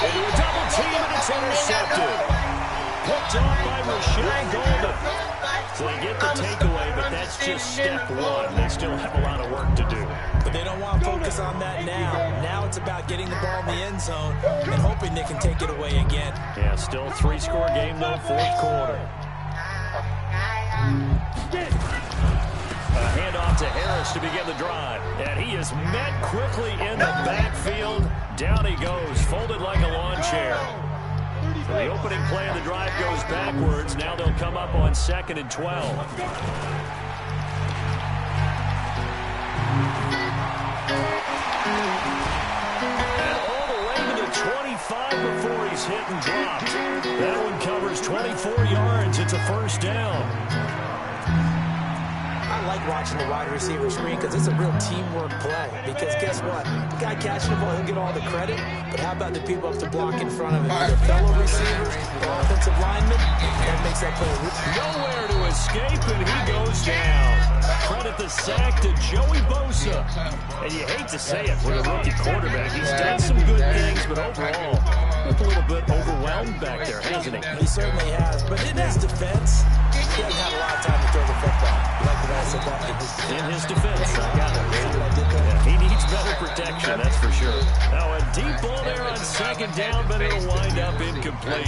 Into a double team, and it's intercepted. Picked up by Rashawn Golden. So they get the takeaway, but that's just step 1. They still have a lot of work to do. But they don't want to focus on that now. Now it's about getting the ball in the end zone and hoping they can take it away again. Yeah, still 3-score game, though, 4th quarter. A handoff to Harris to begin the drive. And he is met quickly in the backfield. Down he goes, folded like a lawn chair. So the opening play of the drive goes backwards. Now they'll come up on 2nd and 12. And all the way to the 25 before he's hit and dropped. That one covers 24 yards. It's a first down. I like watching the wide receiver screen because it's a real teamwork play. Because guess what? The guy catching the ball, he'll get all the credit. But how about the people up to block in front of him? The fellow receivers, the offensive linemen, that makes that play. Nowhere to escape, and he goes down. Credit the sack to Joey Bosa. And you hate to say it with a rookie quarterback. He's done some good things, but overall, looked a little bit overwhelmed back there, hasn't he? He certainly has. But in his defense, he hasn't had a lot of time to throw the football. Like the guy said that. In his defense, I got it. Yeah, he needs better protection, that's for sure. Now a deep ball there on 2nd second down, but it'll wind up incomplete.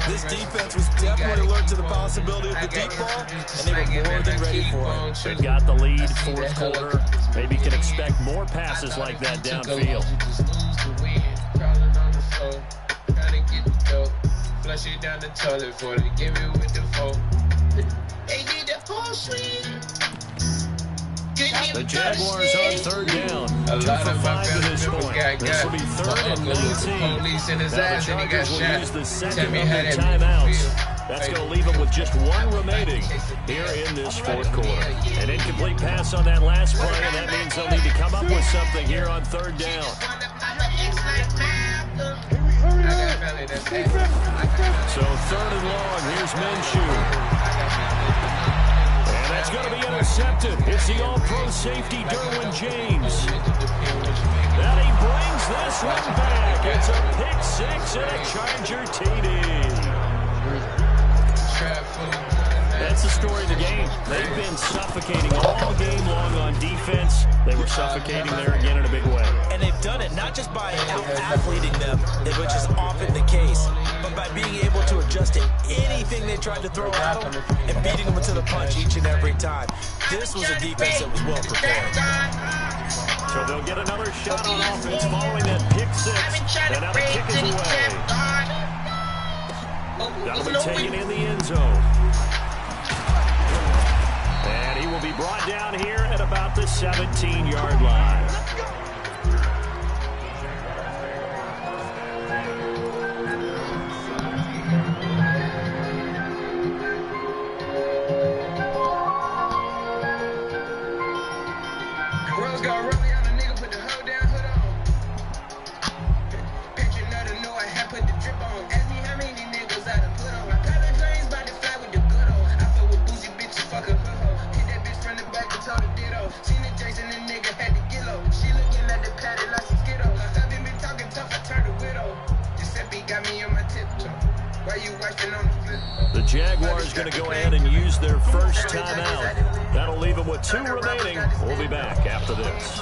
This defense was definitely alert to the possibility of the deep ball, and they were more than ready for it. They've got the lead, fourth quarter. Maybe can expect more passes like that downfield. Flush it down the toilet for to give it with the folk. They did the whole swing. The Jaguars on third down. A 2 lot for of my 5 to this family point. members This will be third and 19. police in his Now the ass and he got Chargers will shot. use the Tell second me of how their that timeouts. feel. That's going to leave them with just one remaining here in this fourth quarter. An incomplete pass on that last play, and that means they'll need to come up with something here on third down. So third and long, here's Minshew. And that's going to be intercepted. It's the all-pro safety, Derwin James. And he brings this one back. It's a pick six and a Charger TD. That's the story of the game. They've been suffocating all game long on defense. They were suffocating there again in a big way. And they've done it not just by out-athleting them, which is often the case, but by being able to adjust to anything they tried to throw at them and beating them to the punch each and every time. This was a defense that was well prepared. So they'll get another shot on offense following that pick six. And now the kick is away. That'll be taken in the end zone. And he will be brought down here at about the 17-yard line. The Jaguars going to go ahead and use their first timeout. That'll leave them with 2 remaining. We'll be back after this.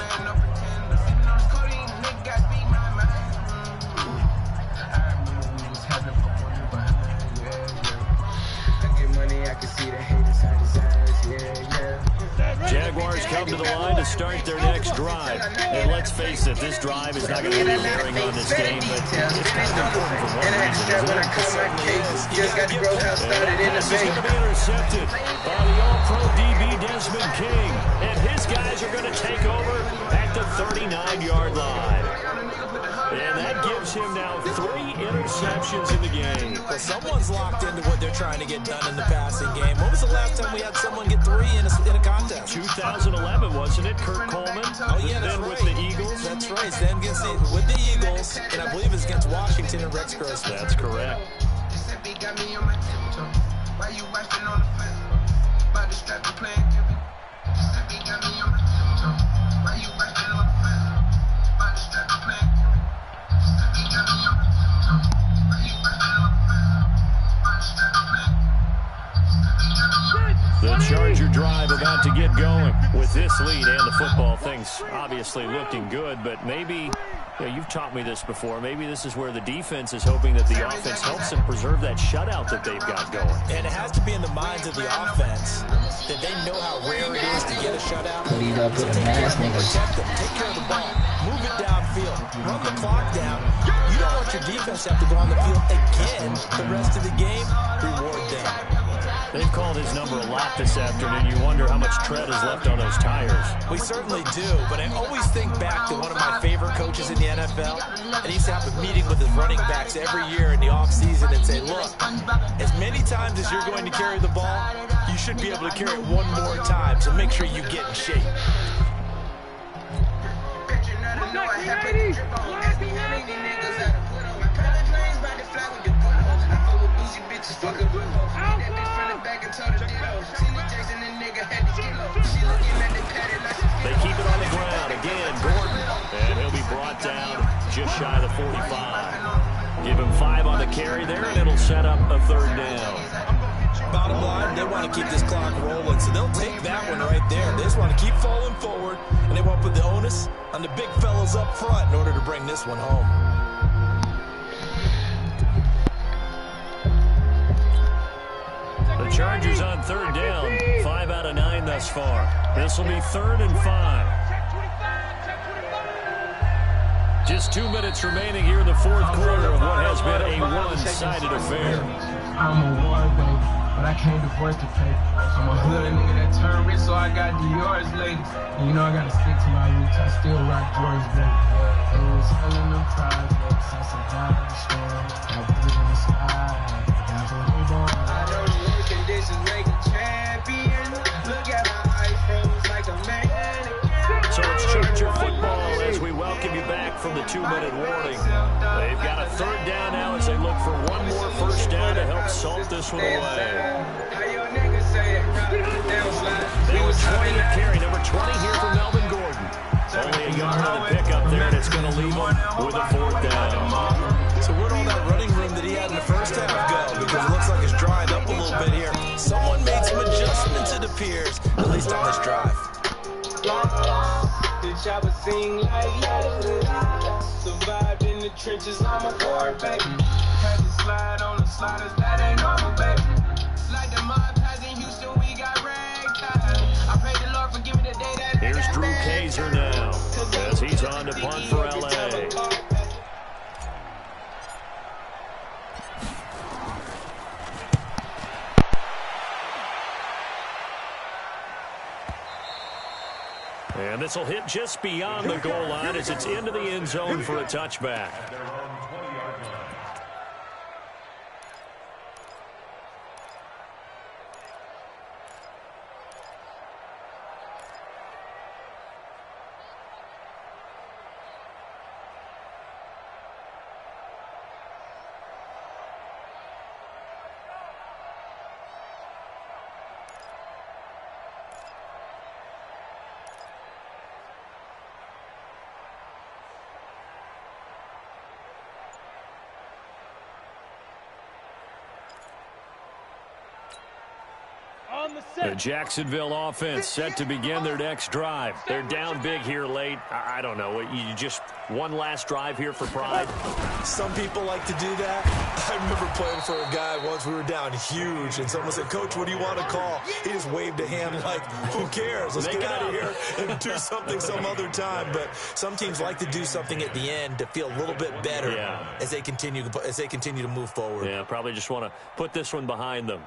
Jaguars come to the line to start their next drive. And let's face it, this drive is not going to be bearing on this game, but it's kind of important for one reason, isn't it? This is going to be intercepted by the all-pro DB Desmond King. And his guys are going to take over at the 39-yard line. And that gives him now 3 interceptions in the game. Well, someone's locked into what they're trying to get done in the passing game. When was the last time we had someone get 3 in a contest? 2011, wasn't it? Kurt Coleman. Oh, yeah, that's then right. with the Eagles. That's right. Then with the Eagles, and I believe it's against Washington and Rex Grossman. That's correct. The Charger drive about to get going. With this lead and the football, things obviously looking good, but maybe, you've taught me this before, maybe this is where the defense is hoping that the offense helps them preserve that shutout that they've got going. And it has to be in the minds of the offense that they know how rare it is to get a shutout. So take care of them, protect them, take care of the ball, move it downfield, run the clock down. You don't want your defense to have to go on the field again the rest of the game. Reward them. They've called his number a lot this afternoon. You wonder how much tread is left on those tires. We certainly do, but I always think back to one of my favorite coaches in the NFL, and he used to have a meeting with his running backs every year in the offseason and say, look, as many times as you're going to carry the ball, you should be able to carry it one more time, so make sure you get in shape. They keep it on the ground. Again, Gordon. And he'll be brought down just shy of the 45. Give him 5 on the carry there, and it'll set up a third down. Bottom line, they want to keep this clock rolling, so they'll take that one right there. They just want to keep falling forward, and they want to put the onus on the big fellas up front in order to bring this one home. Chargers on third down. 5 out of 9 thus far. This will be 3rd and 5. Just 2 minutes remaining here in the 4th quarter of what has been a one-sided affair. I'm a war baby, but I can't divorce the paper. I'm a hood nigga that turned rich, so I got Dior's ladies. And you know I gotta stick to my roots. I still rock George baby. It was hell in the projects. I survived the storm. I put it in the sky. That's what we born. I know the work conditions make a champion. Look at my eyes froze like a mannequin. So it's Charger football as we welcome you back from the 2-minute warning. They've got a 3rd down now as they look for one more 1st down to help salt this one away. They was 20 to carry, number 20 here for Melvin Gordon. Only a yard on the pickup there, and it's going to leave him with a 4th down. So where'd all that running room that he had in the first half go? Because it looks like it's dried up a little bit here. Someone made some adjustments, it appears, at least on this drive. The chopper sing like survived in the trenches, I'm a board, baby. Had to slide on the sliders, that ain't normal, baby. Like the mob has in Houston, we got ragtime. I pray the Lord forgive me the day that. Here's Drew Kaiser now as he's on to punt for L.A. And this will hit just beyond the goal line as it's into the end zone for a touchback. The Jacksonville offense set to begin their next drive. They're down big here late. I don't know. You just one last drive here for pride? Some people like to do that. I remember playing for a guy once. We were down huge, and someone said, "Coach, what do you want to call?" He just waved a hand like, who cares? Let's get out of here and do something some other time. But some teams like to do something at the end to feel a little bit better as they continue to move forward. Yeah, probably just want to put this one behind them.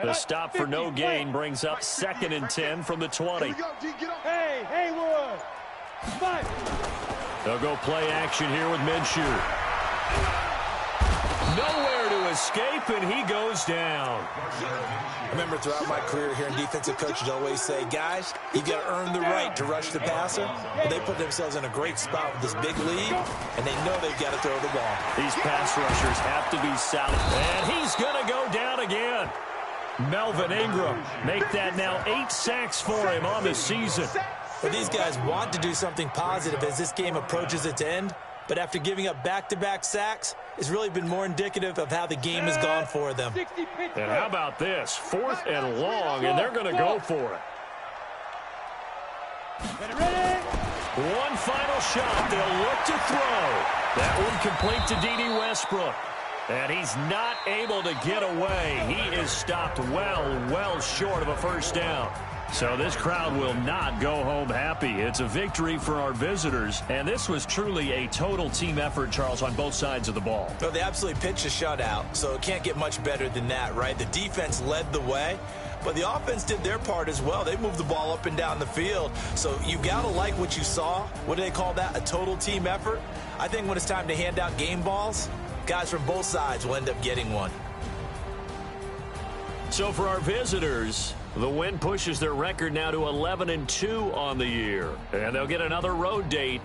The stop for no gain brings up 2nd and 10 from the 20. Hey, Haywood. Fight. They'll go play action here with Minshew. Nowhere to escape, and he goes down. I remember throughout my career hearing defensive coaches always say, guys, you got to earn the right to rush the passer. But they put themselves in a great spot with this big lead, and they know they've got to throw the ball. These pass rushers have to be solid. And he's going to go down again. Melvin Ingram, make that now 8 sacks for him on the season. But these guys want to do something positive as this game approaches its end. But after giving up back-to-back sacks, it's really been more indicative of how the game has gone for them. And how about this? 4th and long, and they're going to go for it. One final shot. They'll look to throw. That one complete to D.D. Westbrook. And he's not able to get away. He is stopped well short of a 1st down. So this crowd will not go home happy. It's a victory for our visitors. And this was truly a total team effort, Charles, on both sides of the ball. Well, they absolutely pitched a shutout, so it can't get much better than that, right? The defense led the way, but the offense did their part as well. They moved the ball up and down the field. So you got to like what you saw. What do they call that? A total team effort? I think when it's time to hand out game balls, guys from both sides will end up getting one. So for our visitors, the win pushes their record now to 11-2 on the year. And they'll get another road date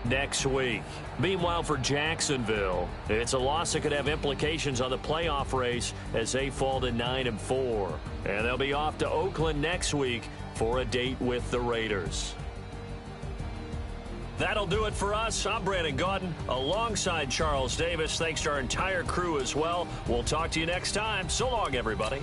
next week. Meanwhile, for Jacksonville, it's a loss that could have implications on the playoff race as they fall to 9-4. And they'll be off to Oakland next week for a date with the Raiders. That'll do it for us. I'm Brandon Gaudin alongside Charles Davis. Thanks to our entire crew as well. We'll talk to you next time. So long, everybody.